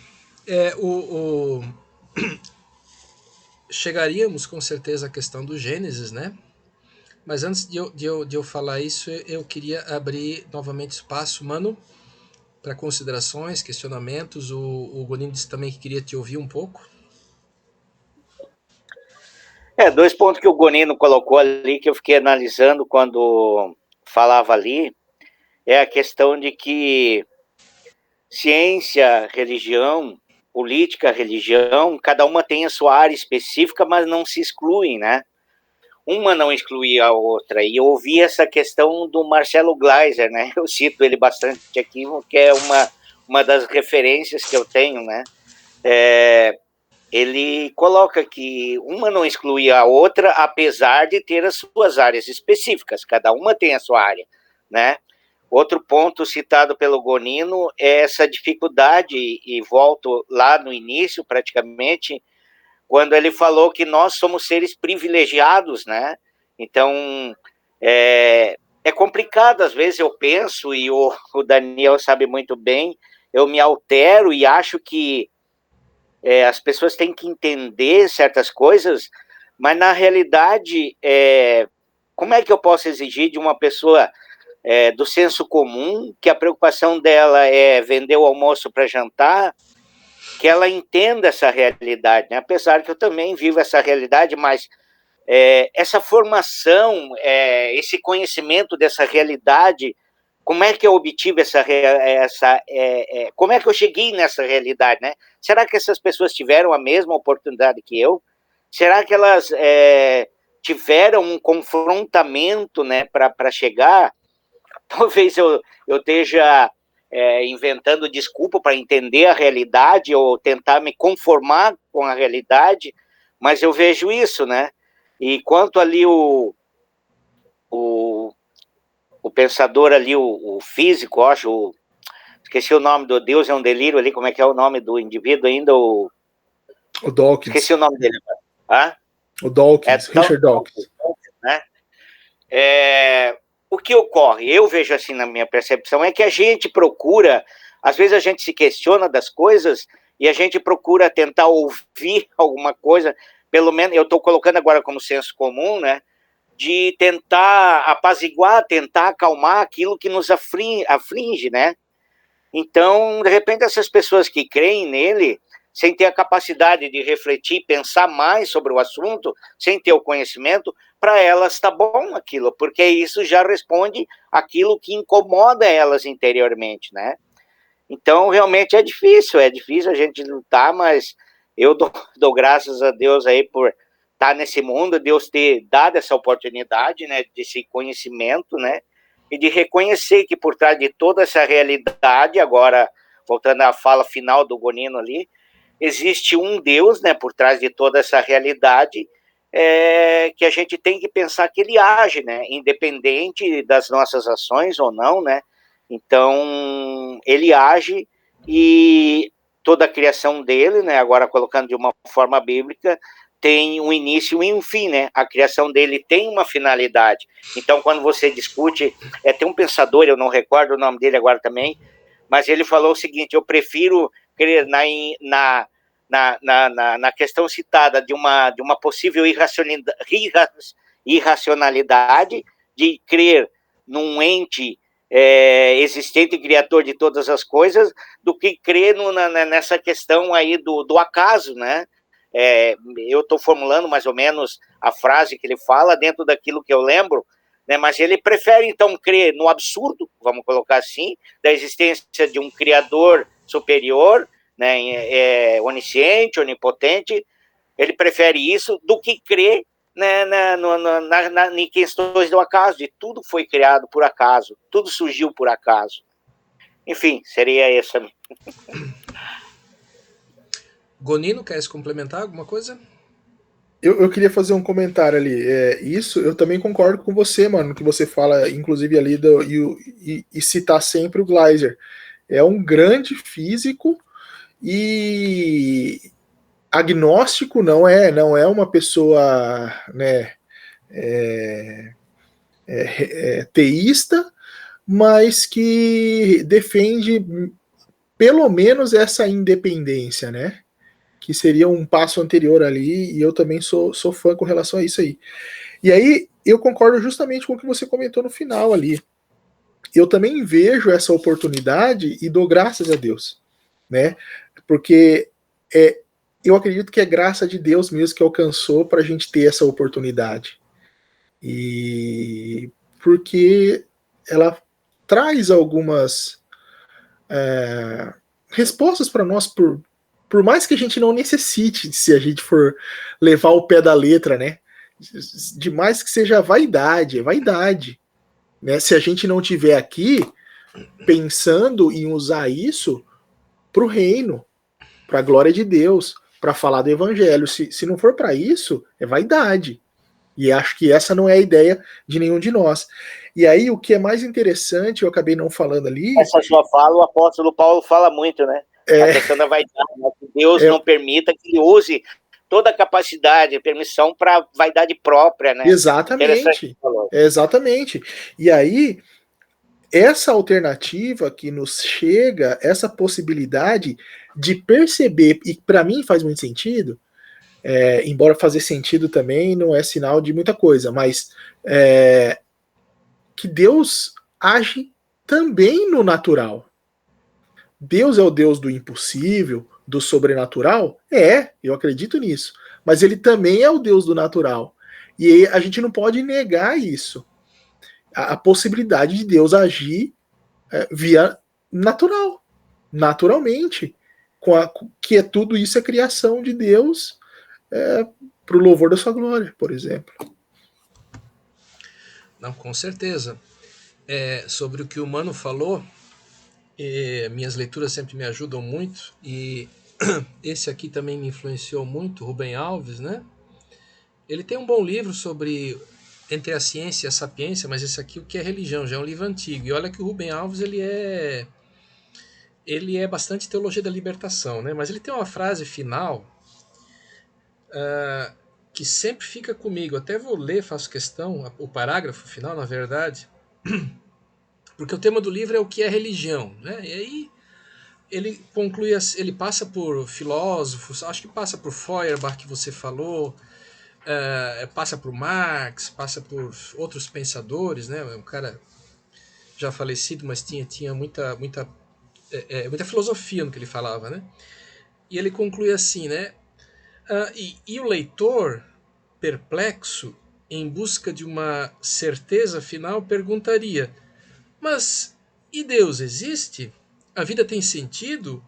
Chegaríamos com certeza à questão do Gênesis, né? Mas antes de eu falar isso, eu queria abrir novamente espaço, mano, para considerações, questionamentos. O Gonino disse também que queria te ouvir um pouco. Dois pontos que o Gonino colocou ali, que eu fiquei analisando quando falava ali, é a questão de que ciência, religião, política, religião, cada uma tem a sua área específica, mas não se excluem, né? Uma não exclui a outra. E eu ouvi essa questão do Marcelo Gleiser, né? Eu cito ele bastante aqui, porque é uma das referências que eu tenho, né? Ele coloca que uma não exclui a outra, apesar de ter as suas áreas específicas. Cada uma tem a sua área, né? Outro ponto citado pelo Gonino é essa dificuldade, e volto lá no início, praticamente, quando ele falou que nós somos seres privilegiados, né? Então, é complicado, às vezes eu penso, e o Daniel sabe muito bem, eu me altero e acho que as pessoas têm que entender certas coisas, mas na realidade, como é que eu posso exigir de uma pessoa do senso comum, que a preocupação dela é vender o almoço para jantar, que ela entenda essa realidade, né? Apesar que eu também vivo essa realidade, mas essa formação, esse conhecimento dessa realidade, como é que eu obtive como é que eu cheguei nessa realidade, né? Será que essas pessoas tiveram a mesma oportunidade que eu? Será que elas tiveram um confrontamento, né, para chegar? Talvez eu esteja inventando desculpa para entender a realidade ou tentar me conformar com a realidade, mas eu vejo isso, né? E quanto ali o pensador ali, o físico, acho, esqueci o nome do Deus, é um delírio ali, como é que é o nome do indivíduo ainda? O Dawkins. Esqueci o nome dele. Ah? O Dawkins, Richard Dawkins. Né? O que ocorre, eu vejo assim na minha percepção, é que a gente procura, às vezes a gente se questiona das coisas e a gente procura tentar ouvir alguma coisa, pelo menos, eu estou colocando agora como senso comum, né? De tentar apaziguar, tentar acalmar aquilo que nos aflige, né? Então, de repente, essas pessoas que creem nele, sem ter a capacidade de refletir, pensar mais sobre o assunto, sem ter o conhecimento, para elas está bom aquilo, porque isso já responde aquilo que incomoda elas interiormente, né? Então, realmente é difícil a gente lutar, mas eu dou graças a Deus aí por estar nesse mundo, Deus ter dado essa oportunidade, né, desse conhecimento, né, e de reconhecer que por trás de toda essa realidade, agora, voltando à fala final do Gonino ali, existe um Deus, né, por trás de toda essa realidade, que a gente tem que pensar que ele age, né, independente das nossas ações ou não, né, então ele age e toda a criação dele, né, agora colocando de uma forma bíblica, tem um início e um fim, né? A criação dele tem uma finalidade. Então, quando você discute, tem um pensador, eu não recordo o nome dele agora também, mas ele falou o seguinte: eu prefiro crer na questão citada de uma possível irracionalidade, de crer num ente existente e criador de todas as coisas, do que crer nessa questão aí do acaso, né? Eu estou formulando mais ou menos a frase que ele fala dentro daquilo que eu lembro, né, mas ele prefere então crer no absurdo, vamos colocar assim, da existência de um criador superior, né, onisciente, onipotente. Ele prefere isso do que crer, né, em questões do acaso, de tudo foi criado por acaso, tudo surgiu por acaso. Enfim, seria essa. Gonino, quer complementar alguma coisa? Eu queria fazer um comentário ali. Isso eu também concordo com você, mano, que você fala, inclusive ali, e citar sempre o Gleiser. É um grande físico e agnóstico, não é uma pessoa, né, teísta, mas que defende pelo menos essa independência, né? Que seria um passo anterior ali, e eu também sou fã com relação a isso aí. E aí, eu concordo justamente com o que você comentou no final ali. Eu também vejo essa oportunidade e dou graças a Deus, né? Porque eu acredito que é graça de Deus mesmo que alcançou para a gente ter essa oportunidade. E porque ela traz algumas respostas para nós, por mais que a gente não necessite, se a gente for levar o pé da letra, né? De mais que seja vaidade, é vaidade. Né? Se a gente não tiver aqui pensando em usar isso para o reino, para a glória de Deus, para falar do evangelho. Se não for para isso, é vaidade. E acho que essa não é a ideia de nenhum de nós. E aí, o que é mais interessante, eu acabei não falando ali. Essa sua fala, o apóstolo Paulo fala muito, né? A questão da vaidade, né? Que Deus não permita que ele use toda a capacidade, permissão para vaidade própria, né? Exatamente. Exatamente. E aí, essa alternativa que nos chega, essa possibilidade de perceber, e para mim faz muito sentido, embora fazer sentido também não é sinal de muita coisa, mas que Deus age também no natural. Deus é o Deus do impossível, do sobrenatural? Eu acredito nisso. Mas ele também é o Deus do natural. E a gente não pode negar isso. A possibilidade de Deus agir via natural, naturalmente. Que é tudo isso é criação de Deus para o louvor da sua glória, por exemplo. Não, com certeza. Sobre o que o Mano falou, minhas leituras sempre me ajudam muito, e esse aqui também me influenciou muito, Rubem Alves, né? Ele tem um bom livro sobre Entre a Ciência e a Sapiência, mas esse aqui, o que é religião, já é um livro antigo. E olha que o Rubem Alves, ele é bastante teologia da libertação, né? Mas ele tem uma frase final que sempre fica comigo. Até vou ler, faço questão, o parágrafo final, na verdade, porque o tema do livro é o que é religião, né? E aí ele conclui, ele passa por filósofos, acho que passa por Feuerbach, que você falou, passa por Marx, passa por outros pensadores, né? Um cara já falecido, mas tinha muita filosofia no que ele falava, né? E ele conclui assim, né? E o leitor, perplexo, em busca de uma certeza final, perguntaria: mas e Deus existe? A vida tem sentido?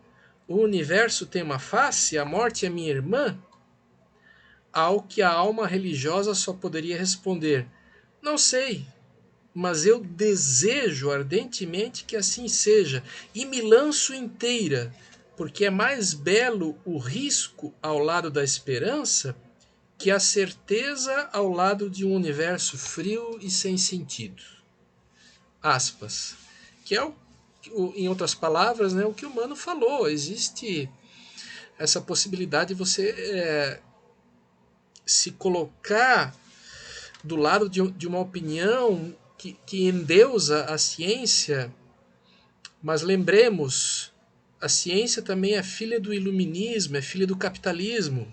O universo tem uma face? A morte é minha irmã? Ao que a alma religiosa só poderia responder: não sei, mas eu desejo ardentemente que assim seja e me lanço inteira, porque é mais belo o risco ao lado da esperança que a certeza ao lado de um universo frio e sem sentido. Aspas. Que é em outras palavras, né, o que o Mano falou. Existe essa possibilidade de você se colocar do lado de uma opinião que endeusa a ciência, mas lembremos, a ciência também é filha do iluminismo, é filha do capitalismo.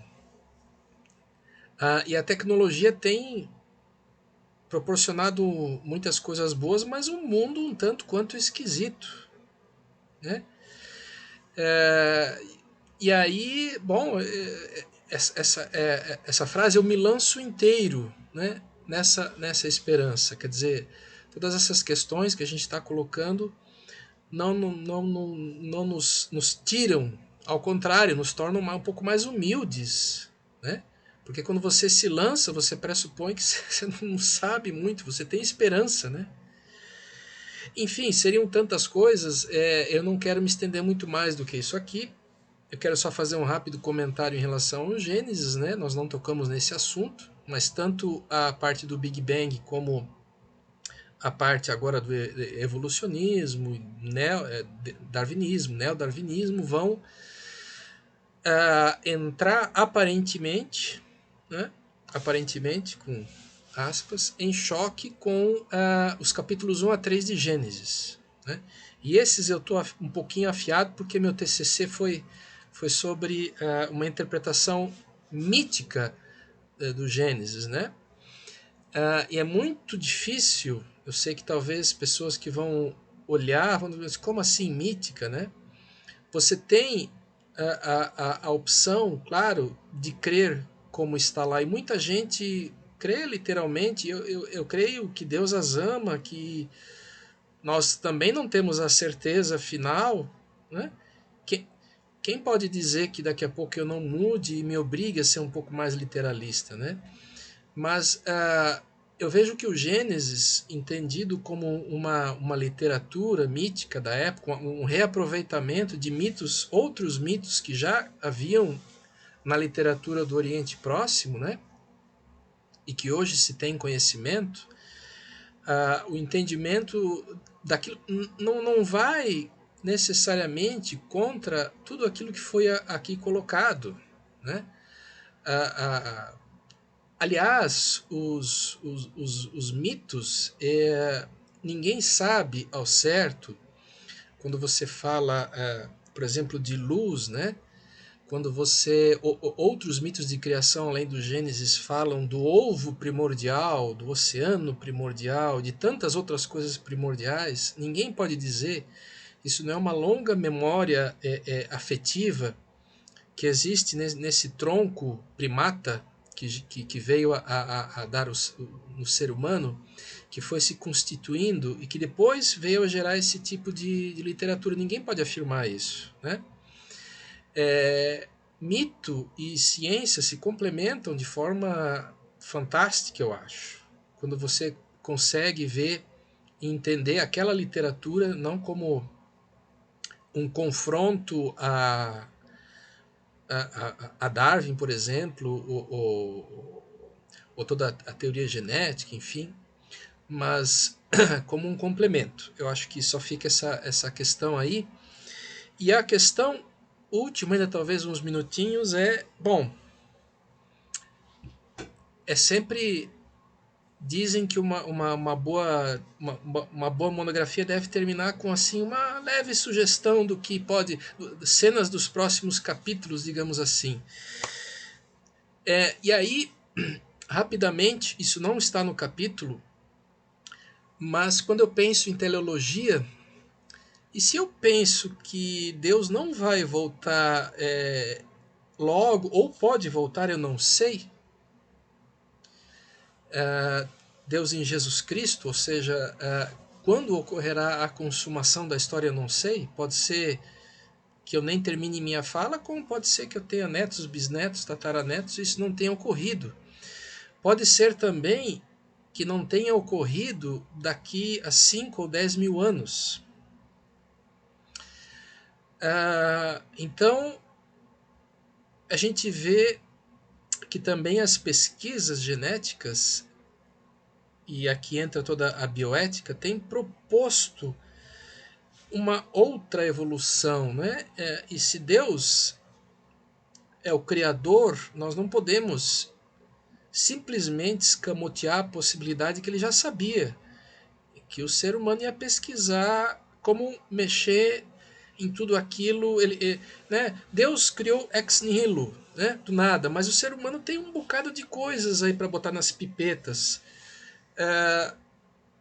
E a tecnologia tem proporcionado muitas coisas boas, mas um mundo um tanto quanto esquisito, né? E aí, bom, essa frase, eu me lanço inteiro, né? Nessa esperança, quer dizer, todas essas questões que a gente está colocando não nos tiram, ao contrário, nos tornam um pouco mais humildes, né? Porque quando você se lança, você pressupõe que você não sabe muito, você tem esperança, né? Enfim, seriam tantas coisas, eu não quero me estender muito mais do que isso aqui. Eu quero só fazer um rápido comentário em relação ao Gênesis, né? Nós não tocamos nesse assunto, mas tanto a parte do Big Bang como a parte agora do evolucionismo, darwinismo, neodarwinismo vão entrar aparentemente, né? Aparentemente, com aspas, em choque com os capítulos 1 a 3 de Gênesis, né? E esses eu estou um pouquinho afiado porque meu TCC foi sobre uma interpretação mítica do Gênesis, né? E é muito difícil, eu sei que talvez pessoas que vão olhar, vão dizer, como assim mítica, né? Você tem a opção, claro, de crer como está lá. E muita gente crê literalmente. Eu creio que Deus as ama, que nós também não temos a certeza final, né? Quem, quem pode dizer que daqui a pouco eu não mude e me obrigue a ser um pouco mais literalista, né? Mas eu vejo que o Gênesis, entendido como uma literatura mítica da época, um reaproveitamento de mitos, outros mitos que já haviam na literatura do Oriente Próximo, né? E que hoje se tem conhecimento, o entendimento daquilo não vai necessariamente contra tudo aquilo que foi aqui colocado, né? Ah, aliás, os mitos, ninguém sabe ao certo, quando você fala, por exemplo, de luz, né? Quando você. Outros mitos de criação, além do Gênesis, falam do ovo primordial, do oceano primordial, de tantas outras coisas primordiais, ninguém pode dizer. Isso não é uma longa memória afetiva que existe nesse tronco primata que veio a dar no ser humano, que foi se constituindo e que depois veio a gerar esse tipo de literatura. Ninguém pode afirmar isso, né? Mito e ciência se complementam de forma fantástica, eu acho. Quando você consegue ver e entender aquela literatura não como um confronto a Darwin, por exemplo, ou toda a teoria genética, enfim, mas como um complemento. Eu acho que só fica essa questão aí. E a questão última, ainda talvez uns minutinhos, bom, sempre dizem que uma boa monografia deve terminar com assim uma leve sugestão do que pode, cenas dos próximos capítulos, digamos assim. E aí, rapidamente, isso não está no capítulo, mas quando eu penso em teleologia, e se eu penso que Deus não vai voltar logo, ou pode voltar, eu não sei, Deus em Jesus Cristo, ou seja, quando ocorrerá a consumação da história, eu não sei, pode ser que eu nem termine minha fala, como pode ser que eu tenha netos, bisnetos, tataranetos, e isso não tenha ocorrido. Pode ser também que não tenha ocorrido daqui a 5 ou 10 mil anos. Então, a gente vê que também as pesquisas genéticas, e aqui entra toda a bioética, têm proposto uma outra evolução, né? E se Deus é o Criador, nós não podemos simplesmente escamotear a possibilidade que ele já sabia, que o ser humano ia pesquisar como mexer em tudo aquilo. Né? Deus criou ex nihilo, né? Do nada, mas o ser humano tem um bocado de coisas aí para botar nas pipetas.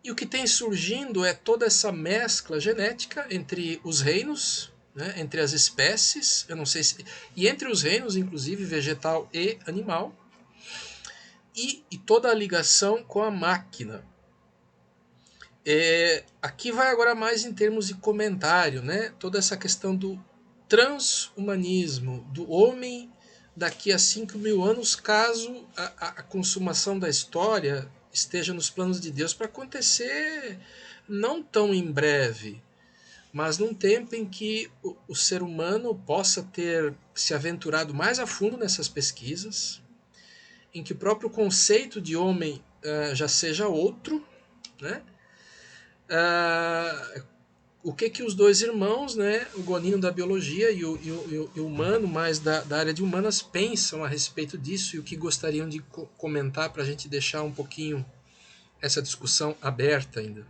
E o que tem surgindo é toda essa mescla genética entre os reinos, né? Entre as espécies, eu não sei se, e entre os reinos, inclusive vegetal e animal, e toda a ligação com a máquina. Aqui vai agora mais em termos de comentário, né? Toda essa questão do transhumanismo, do homem daqui a 5 mil anos, caso a consumação da história esteja nos planos de Deus para acontecer não tão em breve, mas num tempo em que o ser humano possa ter se aventurado mais a fundo nessas pesquisas, em que o próprio conceito de homem já seja outro, né? O que os dois irmãos, né, o Gonino da biologia e o humano mais da área de humanas, pensam a respeito disso e o que gostariam de comentar para a gente deixar um pouquinho essa discussão aberta ainda.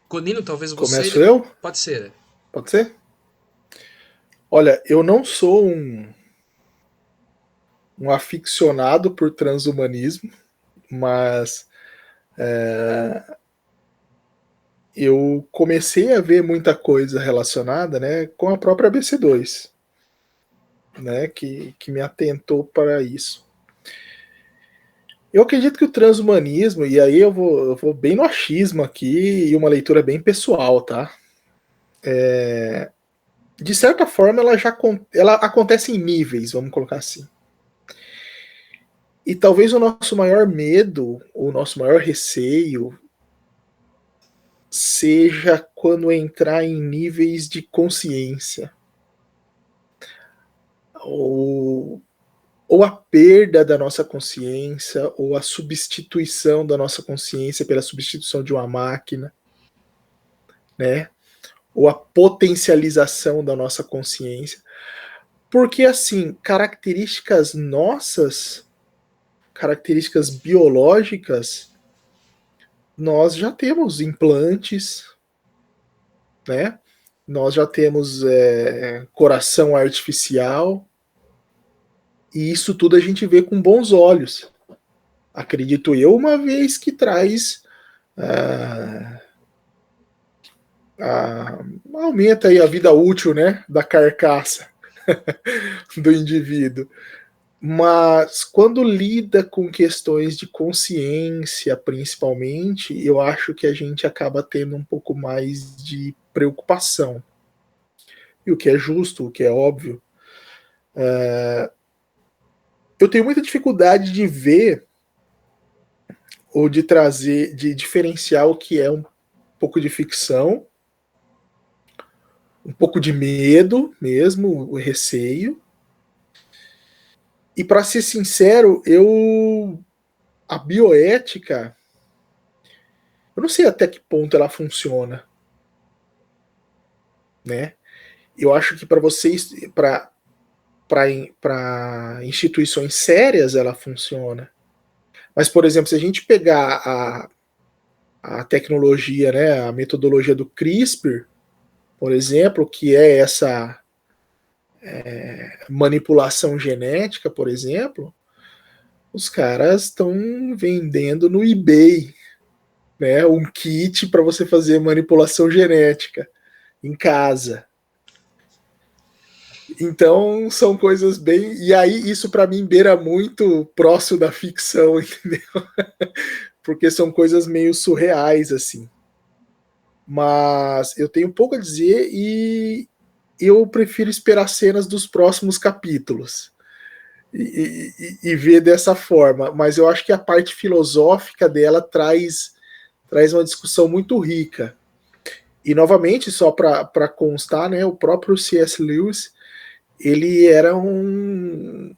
Gonino, talvez você... Começo eu? Pode ser. Pode ser? Olha, eu não sou um aficionado por transhumanismo, mas eu comecei a ver muita coisa relacionada, né, com a própria ABC2, né, que me atentou para isso. Eu acredito que o transhumanismo, e aí eu vou bem no achismo aqui, e uma leitura bem pessoal, tá? De certa forma, ela acontece em níveis, vamos colocar assim. E talvez o nosso maior medo, o nosso maior receio, seja quando entrar em níveis de consciência. Ou a perda da nossa consciência, ou a substituição da nossa consciência pela substituição de uma máquina, né? Ou a potencialização da nossa consciência. Porque, assim, características nossas, características biológicas, nós já temos implantes, né? Nós já temos coração artificial, e isso tudo a gente vê com bons olhos. Acredito eu, uma vez que traz aumenta aí a vida útil, né, da carcaça do indivíduo. Mas quando lida com questões de consciência, principalmente, eu acho que a gente acaba tendo um pouco mais de preocupação. E o que é justo, o que é óbvio. Eu tenho muita dificuldade de ver ou de trazer, de diferenciar o que é um pouco de ficção, um pouco de medo mesmo, o receio. E para ser sincero, a bioética, eu não sei até que ponto ela funciona, né? Eu acho que para vocês, para instituições sérias, ela funciona. Mas, por exemplo, se a gente pegar a tecnologia, né, a metodologia do CRISPR, por exemplo, que é essa manipulação genética, por exemplo, os caras estão vendendo no eBay, né, um kit para você fazer manipulação genética em casa. Então são coisas bem. E aí isso para mim beira muito próximo da ficção, entendeu? Porque são coisas meio surreais assim. Mas eu tenho pouco a dizer e eu prefiro esperar cenas dos próximos capítulos e ver dessa forma. Mas eu acho que a parte filosófica dela traz uma discussão muito rica. E novamente, só para constar, né, o próprio C.S. Lewis, ele era um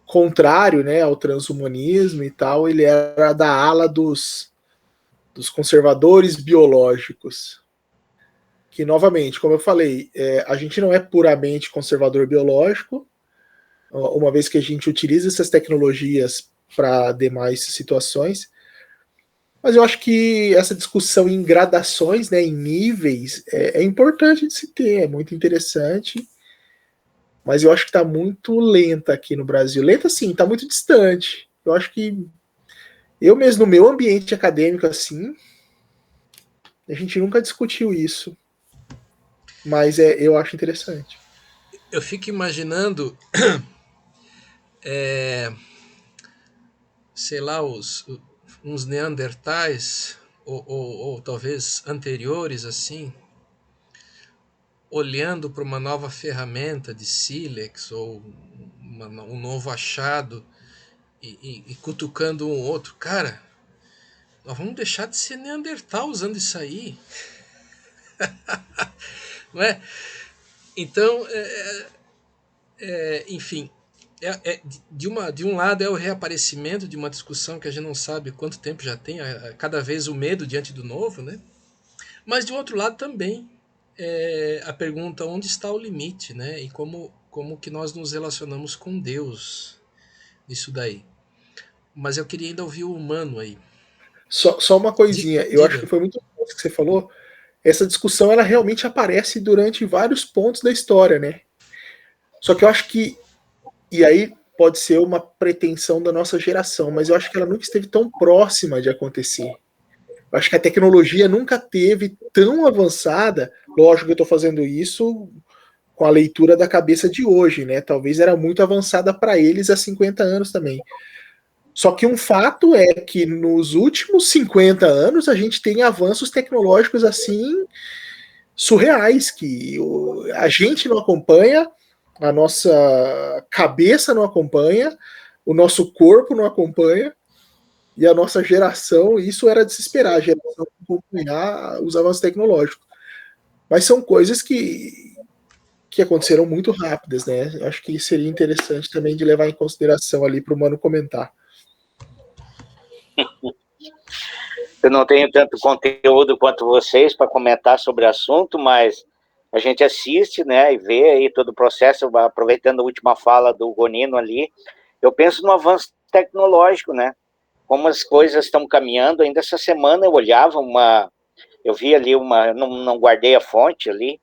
contrário, né, ao transhumanismo e tal, ele era da ala dos conservadores biológicos. Que, novamente, como eu falei, a gente não é puramente conservador biológico, uma vez que a gente utiliza essas tecnologias para demais situações, mas eu acho que essa discussão em gradações, né, em níveis, é importante de se ter, é muito interessante, mas eu acho que está muito lenta aqui no Brasil. Lenta sim, está muito distante. Eu acho que eu mesmo no meu ambiente acadêmico assim, a gente nunca discutiu isso, mas eu acho interessante. Eu fico imaginando, sei lá, uns neandertais, ou talvez anteriores assim, olhando para uma nova ferramenta de sílex ou um novo achado e cutucando um outro. Cara, nós vamos deixar de ser neandertal usando isso aí. Não é? Então, enfim, de um lado é o reaparecimento de uma discussão que a gente não sabe quanto tempo já tem, cada vez o medo diante do novo, né? Mas de outro lado também a pergunta onde está o limite, né? E como que nós nos relacionamos com Deus nisso daí. Mas eu queria ainda ouvir o humano aí. Só uma coisinha, eu acho que foi muito bom que você falou. Essa discussão ela realmente aparece durante vários pontos da história, né? Só que eu acho que, e aí pode ser uma pretensão da nossa geração, mas eu acho que ela nunca esteve tão próxima de acontecer. acho que a tecnologia nunca teve tão avançada. Lógico que eu estou fazendo isso com a leitura da cabeça de hoje, né? Talvez era muito avançada para eles há 50 anos também. Só que um fato é que nos últimos 50 anos a gente tem avanços tecnológicos assim surreais, que a gente não acompanha, a nossa cabeça não acompanha, o nosso corpo não acompanha, e a nossa geração, isso era de se esperar, a geração acompanhar os avanços tecnológicos. Mas são coisas que aconteceram muito rápidas, né? Acho que seria interessante também de levar em consideração ali para o mano comentar. Eu não tenho tanto conteúdo quanto vocês para comentar sobre o assunto, mas a gente assiste, né, e vê aí todo o processo, aproveitando a última fala do Gonino ali, eu penso no avanço tecnológico, né, como as coisas estão caminhando. Ainda essa semana eu vi ali não guardei a fonte ali,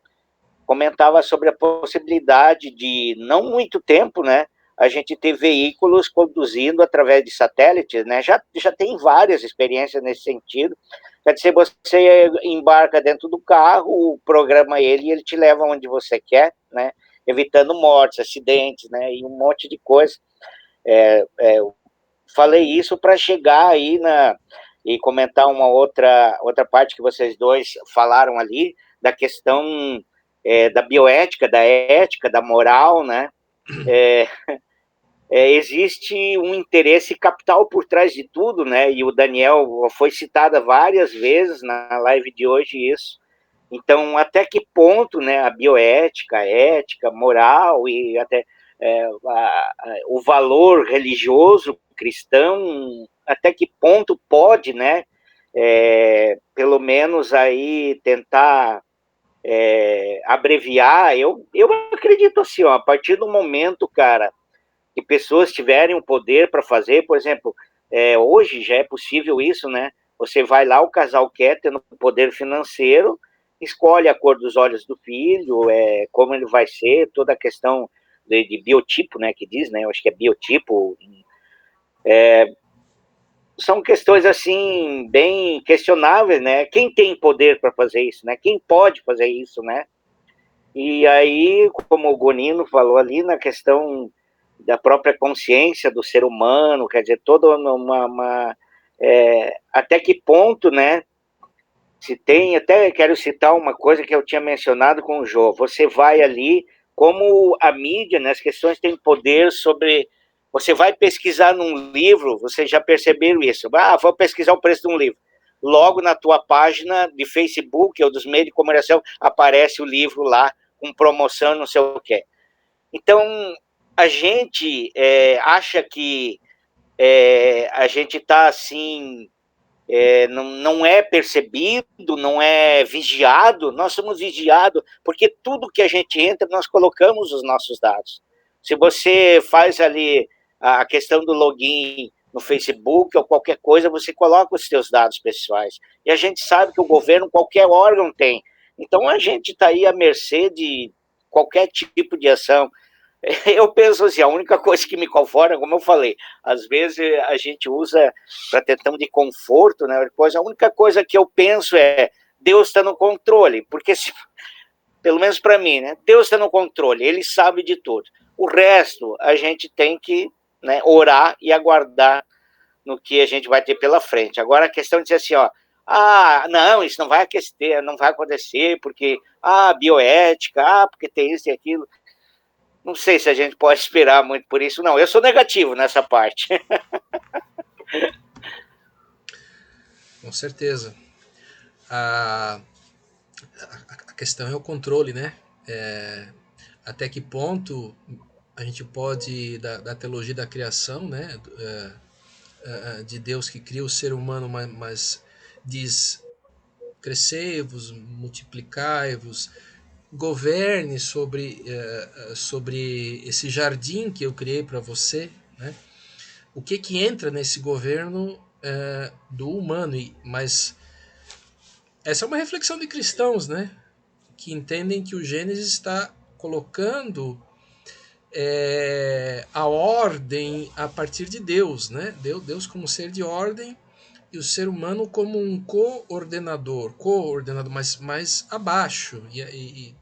comentava sobre a possibilidade de, não muito tempo, né, a gente ter veículos conduzindo através de satélites, né? Já tem várias experiências nesse sentido. Quer dizer, você embarca dentro do carro, programa ele e ele te leva onde você quer, né? Evitando mortes, acidentes, né? E um monte de coisa. Falei isso para chegar aí e comentar uma outra parte que vocês dois falaram ali, da questão da bioética, da ética, da moral, né? Existe um interesse capital por trás de tudo, né? E o Daniel foi citada várias vezes na live de hoje isso. Então, até que ponto, né, a bioética, a ética, moral e até o valor religioso cristão, até que ponto pode, né, pelo menos aí tentar abreviar. Eu acredito assim, ó, a partir do momento, cara, que pessoas tiverem o poder para fazer, por exemplo, hoje já é possível isso, né? Você vai lá, o casal quer ter poder financeiro, escolhe a cor dos olhos do filho, como ele vai ser, toda a questão de biotipo, né? Que diz, né? Eu acho que é biotipo. São questões assim bem questionáveis, né? Quem tem poder para fazer isso, né? Quem pode fazer isso, né? E aí, como o Gonino falou ali na questão da própria consciência do ser humano, quer dizer, toda até que ponto, né? Se tem, até quero citar uma coisa que eu tinha mencionado com o Jô, você vai ali, como a mídia, né, as questões têm poder sobre, você vai pesquisar num livro, vocês já perceberam isso, vou pesquisar o preço de um livro, logo na tua página de Facebook ou dos meios de comunicação, aparece o livro lá, com promoção, não sei o que. Então, a gente acha que a gente está assim, não é percebido, não é vigiado. Nós somos vigiados, porque tudo que a gente entra, nós colocamos os nossos dados. Se você faz ali a questão do login no Facebook ou qualquer coisa, você coloca os seus dados pessoais. E a gente sabe que o governo, qualquer órgão tem. Então, a gente está aí à mercê de qualquer tipo de ação. Eu penso assim, a única coisa que me conforta, como eu falei, às vezes a gente usa para questão de conforto, né? A única coisa que eu penso é Deus está no controle, porque pelo menos para mim, né? Deus está no controle, Ele sabe de tudo. O resto a gente tem que, né, orar e aguardar no que a gente vai ter pela frente. Agora a questão de dizer assim, ó, não, isso não vai aquecer, não vai acontecer, porque bioética, porque tem isso e aquilo. Não sei se a gente pode esperar muito por isso, não. Eu sou negativo nessa parte. Com certeza. A questão é o controle, né? Até que ponto a gente pode, da teologia da criação, né? De Deus que cria o ser humano, mas diz: crescei-vos, multiplicai-vos, governe sobre esse jardim que eu criei para você, né? O que entra nesse governo do humano? Mas essa é uma reflexão de cristãos, né? Que entendem que o Gênesis está colocando a ordem a partir de Deus, né? Deus como ser de ordem, e o ser humano como um coordenador, mas mais abaixo. E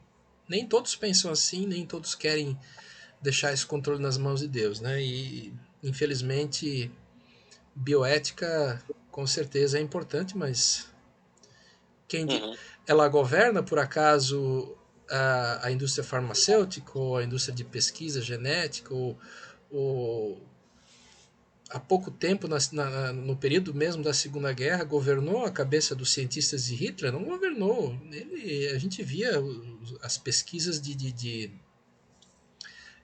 nem todos pensam assim, nem todos querem deixar esse controle nas mãos de Deus, né? E infelizmente bioética com certeza é importante, mas ela governa por acaso a indústria farmacêutica ou a indústria de pesquisa genética ou há pouco tempo, no período mesmo da Segunda Guerra, governou a cabeça dos cientistas de Hitler? Não governou. A gente via as pesquisas de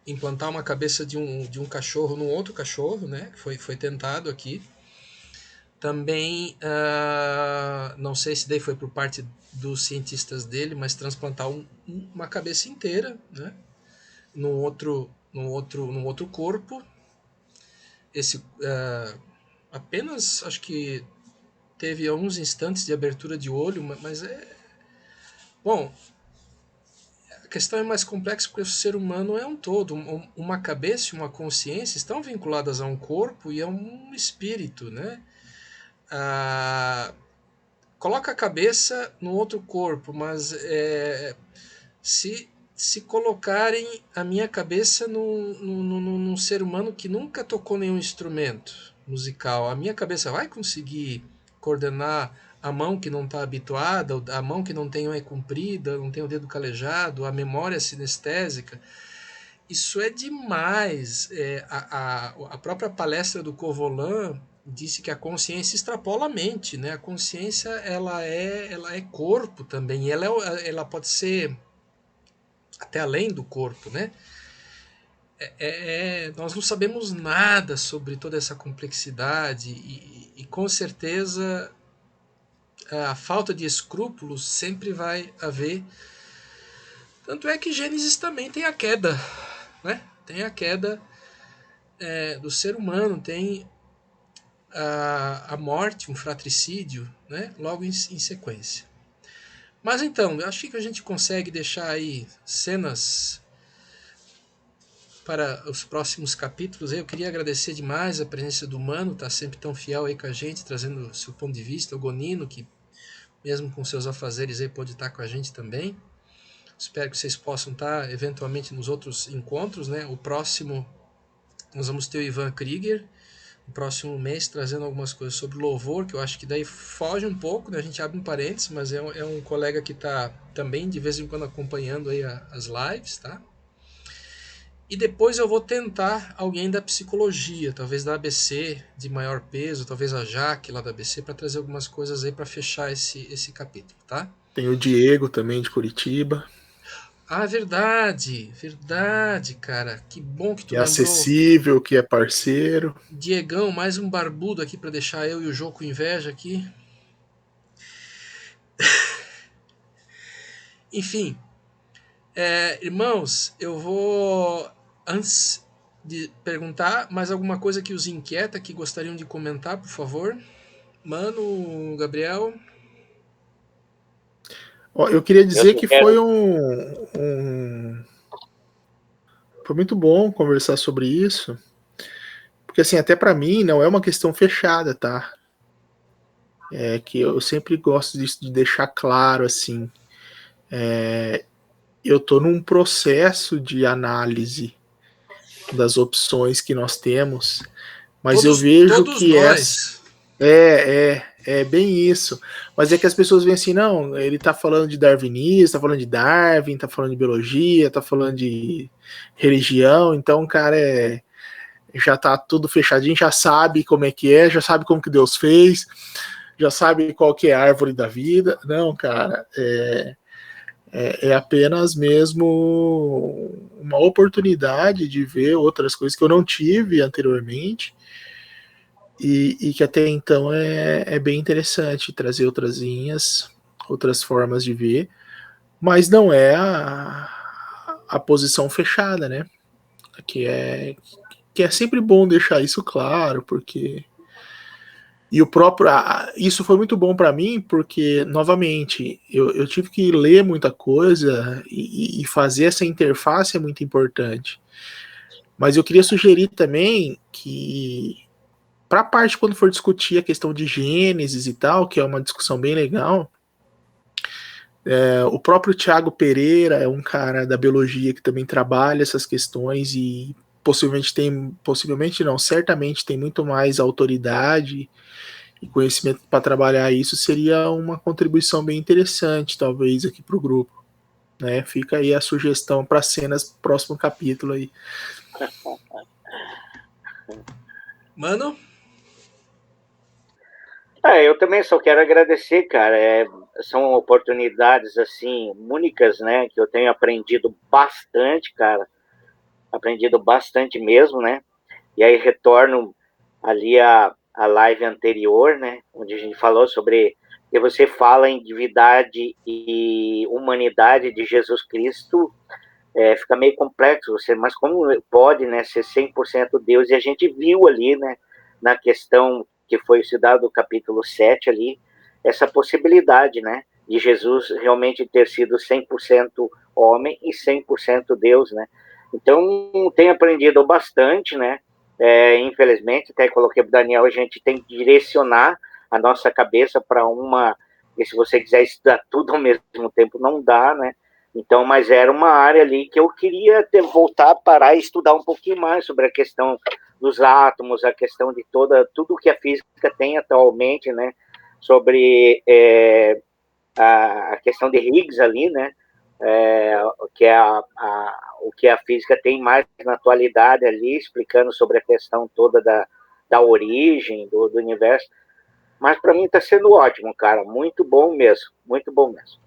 implantar uma cabeça de um cachorro num outro cachorro, né? Foi tentado aqui. Também, não sei se daí foi por parte dos cientistas dele, mas transplantar uma cabeça inteira, né? Num outro corpo. Apenas, acho que teve alguns instantes de abertura de olho, mas bom, a questão é mais complexa porque o ser humano é um todo. Uma cabeça e uma consciência estão vinculadas a um corpo e a um espírito, né? Coloca a cabeça no outro corpo, mas se colocarem a minha cabeça num ser humano que nunca tocou nenhum instrumento musical, a minha cabeça vai conseguir coordenar a mão que não está habituada, a mão que não tem unha comprida, não tem o dedo calejado, a memória sinestésica? Isso é demais. A própria palestra do Covolan disse que a consciência extrapola a mente, né? A consciência ela é corpo também, ela pode ser até além do corpo, né? Nós não sabemos nada sobre toda essa complexidade e com certeza a falta de escrúpulos sempre vai haver. Tanto é que Gênesis também tem a queda, né? Tem a queda do ser humano, tem a morte, um fratricídio, né? Logo em sequência. Mas então, eu acho que a gente consegue deixar aí cenas para os próximos capítulos. Eu queria agradecer demais a presença do Mano, tá sempre tão fiel aí com a gente, trazendo o seu ponto de vista, o Gonino, que mesmo com seus afazeres aí pode estar com a gente também. Espero que vocês possam estar eventualmente nos outros encontros, né? O próximo nós vamos ter o Ivan Krieger no próximo mês, trazendo algumas coisas sobre louvor, que eu acho que daí foge um pouco, né? A gente abre um parênteses, mas é um colega que está também de vez em quando acompanhando aí as lives, tá? E depois eu vou tentar alguém da psicologia, talvez da ABC de maior peso, talvez a Jaque lá da ABC, para trazer algumas coisas aí para fechar esse capítulo, tá? Tem o Diego também de Curitiba. Ah, verdade, cara. Que bom que tu Que é lembrou. acessível, que é parceiro. Diegão, mais um barbudo aqui para deixar eu e o Jô com inveja aqui. Enfim, irmãos, eu vou, antes de perguntar, mais alguma coisa que os inquieta, que gostariam de comentar, por favor? Mano, Gabriel? Ó, eu queria dizer que foi foi muito bom conversar sobre isso, porque assim, até para mim não é uma questão fechada, tá? É que eu sempre gosto de deixar claro assim, eu tô num processo de análise das opções que nós temos, mas eu vejo todos que nós. é bem isso. Mas é que as pessoas veem assim, não, ele tá falando de darwinismo, tá falando de Darwin, tá falando de biologia, tá falando de religião, então, cara, já tá tudo fechadinho, já sabe como é que já sabe como que Deus fez, já sabe qual que é a árvore da vida. Não, cara, é apenas mesmo uma oportunidade de ver outras coisas que eu não tive anteriormente e que até então é bem interessante trazer outras linhas, outras formas de ver, mas não é a posição fechada, né? Que é sempre bom deixar isso claro, porque e o próprio isso foi muito bom para mim, porque novamente eu tive que ler muita coisa e fazer essa interface é muito importante. Mas eu queria sugerir também que para a parte quando for discutir a questão de Gênesis e tal, que é uma discussão bem legal, o próprio Tiago Pereira é um cara da biologia que também trabalha essas questões e certamente tem muito mais autoridade e conhecimento para trabalhar isso, seria uma contribuição bem interessante, talvez, aqui para o grupo. Né? Fica aí a sugestão para cenas do próximo capítulo aí. Mano? Eu também só quero agradecer, cara. São oportunidades, assim, únicas, né? Que eu tenho aprendido bastante, cara. Aprendido bastante mesmo, né? E aí retorno ali a live anterior, né? Onde a gente falou sobre que você fala em divindade e humanidade de Jesus Cristo, fica meio complexo, mas como pode, né, ser 100% Deus? E a gente viu ali, né, na questão que foi estudado no capítulo 7 ali, essa possibilidade, né, de Jesus realmente ter sido 100% homem e 100% Deus, né? Então, tem aprendido bastante, né? Infelizmente, até coloquei para o Daniel, a gente tem que direcionar a nossa cabeça para uma... E se você quiser estudar tudo ao mesmo tempo, não dá, né? Então, mas era uma área ali que eu queria voltar a parar e estudar um pouquinho mais sobre a questão dos átomos, a questão de tudo que a física tem atualmente, né? Sobre a questão de Higgs ali, né? Que é o que a física tem mais na atualidade ali, explicando sobre a questão toda da origem do universo. Mas para mim está sendo ótimo, cara. Muito bom mesmo. Muito bom mesmo.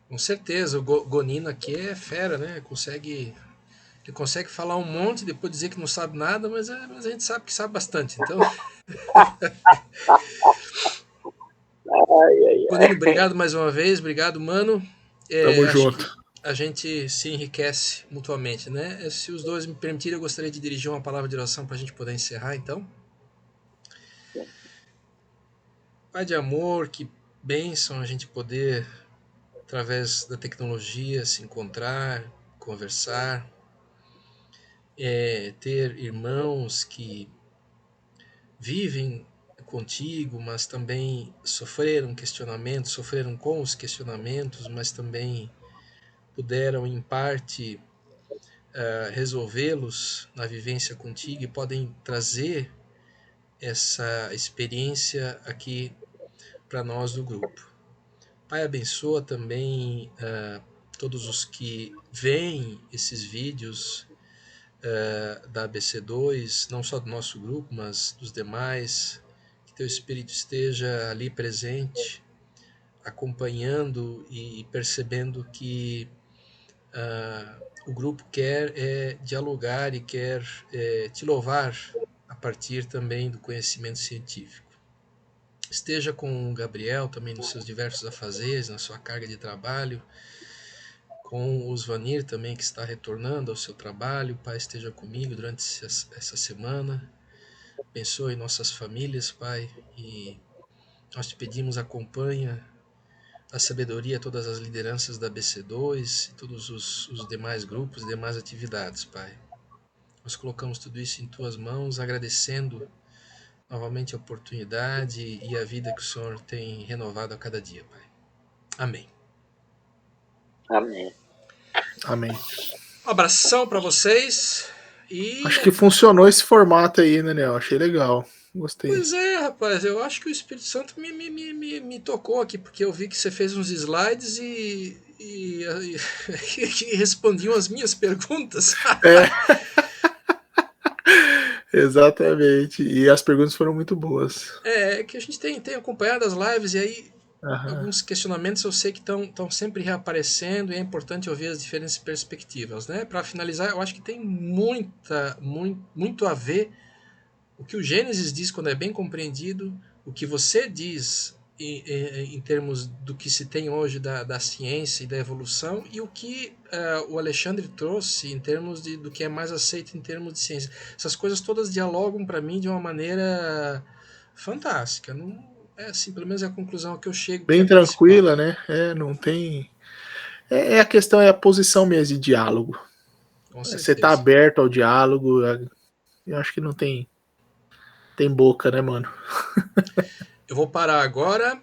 Com certeza, o Gonino aqui é fera, né? Ele consegue falar um monte, depois dizer que não sabe nada, mas a gente sabe que sabe bastante. Então, Gonino, obrigado mais uma vez, obrigado, mano. Tamo Acho junto. que a gente se enriquece mutuamente, né? Se os dois me permitirem, eu gostaria de dirigir uma palavra de oração para a gente poder encerrar, então. Pai de amor, que bênção a gente poder, através da tecnologia, se encontrar, conversar, ter irmãos que vivem contigo, mas também sofreram questionamentos, sofreram com os questionamentos, mas também puderam, em parte, resolvê-los na vivência contigo e podem trazer essa experiência aqui para nós do grupo. Pai, abençoa também todos os que veem esses vídeos da ABC2, não só do nosso grupo, mas dos demais, que teu Espírito esteja ali presente, acompanhando e percebendo que o grupo quer dialogar e quer te louvar a partir também do conhecimento científico. Esteja com o Gabriel também nos seus diversos afazeres, na sua carga de trabalho, com o Svanir também que está retornando ao seu trabalho. Pai, esteja comigo durante essa semana. Abençoe nossas famílias, Pai, e nós te pedimos, acompanha a sabedoria, todas as lideranças da BC2 e todos os demais grupos, demais atividades, Pai. Nós colocamos tudo isso em Tuas mãos, agradecendo novamente a oportunidade e a vida que o Senhor tem renovado a cada dia, Pai. Amém. Amém. Amém. Um abração para vocês e... Acho que funcionou esse formato aí, Daniel. Achei legal. Gostei. Pois é, rapaz, eu acho que o Espírito Santo me tocou aqui, porque eu vi que você fez uns slides que respondiam as minhas perguntas. Exatamente. E as perguntas foram muito boas. É que a gente tem acompanhado as lives e aí alguns questionamentos eu sei que estão sempre reaparecendo e é importante ouvir as diferentes perspectivas, né? Para finalizar, eu acho que tem muito a ver o que o Gênesis diz quando é bem compreendido, o que você diz em termos do que se tem hoje da ciência e da evolução e o que o Alexandre trouxe em termos do que é mais aceito em termos de ciência. Essas coisas todas dialogam para mim de uma maneira fantástica. Não é assim, pelo menos é a conclusão a que eu chego, que é Bem a principal. tranquila, né? Não tem. A questão é a posição mesmo de diálogo. Com Você tá certeza. aberto ao diálogo. Eu acho que não tem Tem boca, né, mano? Eu vou parar agora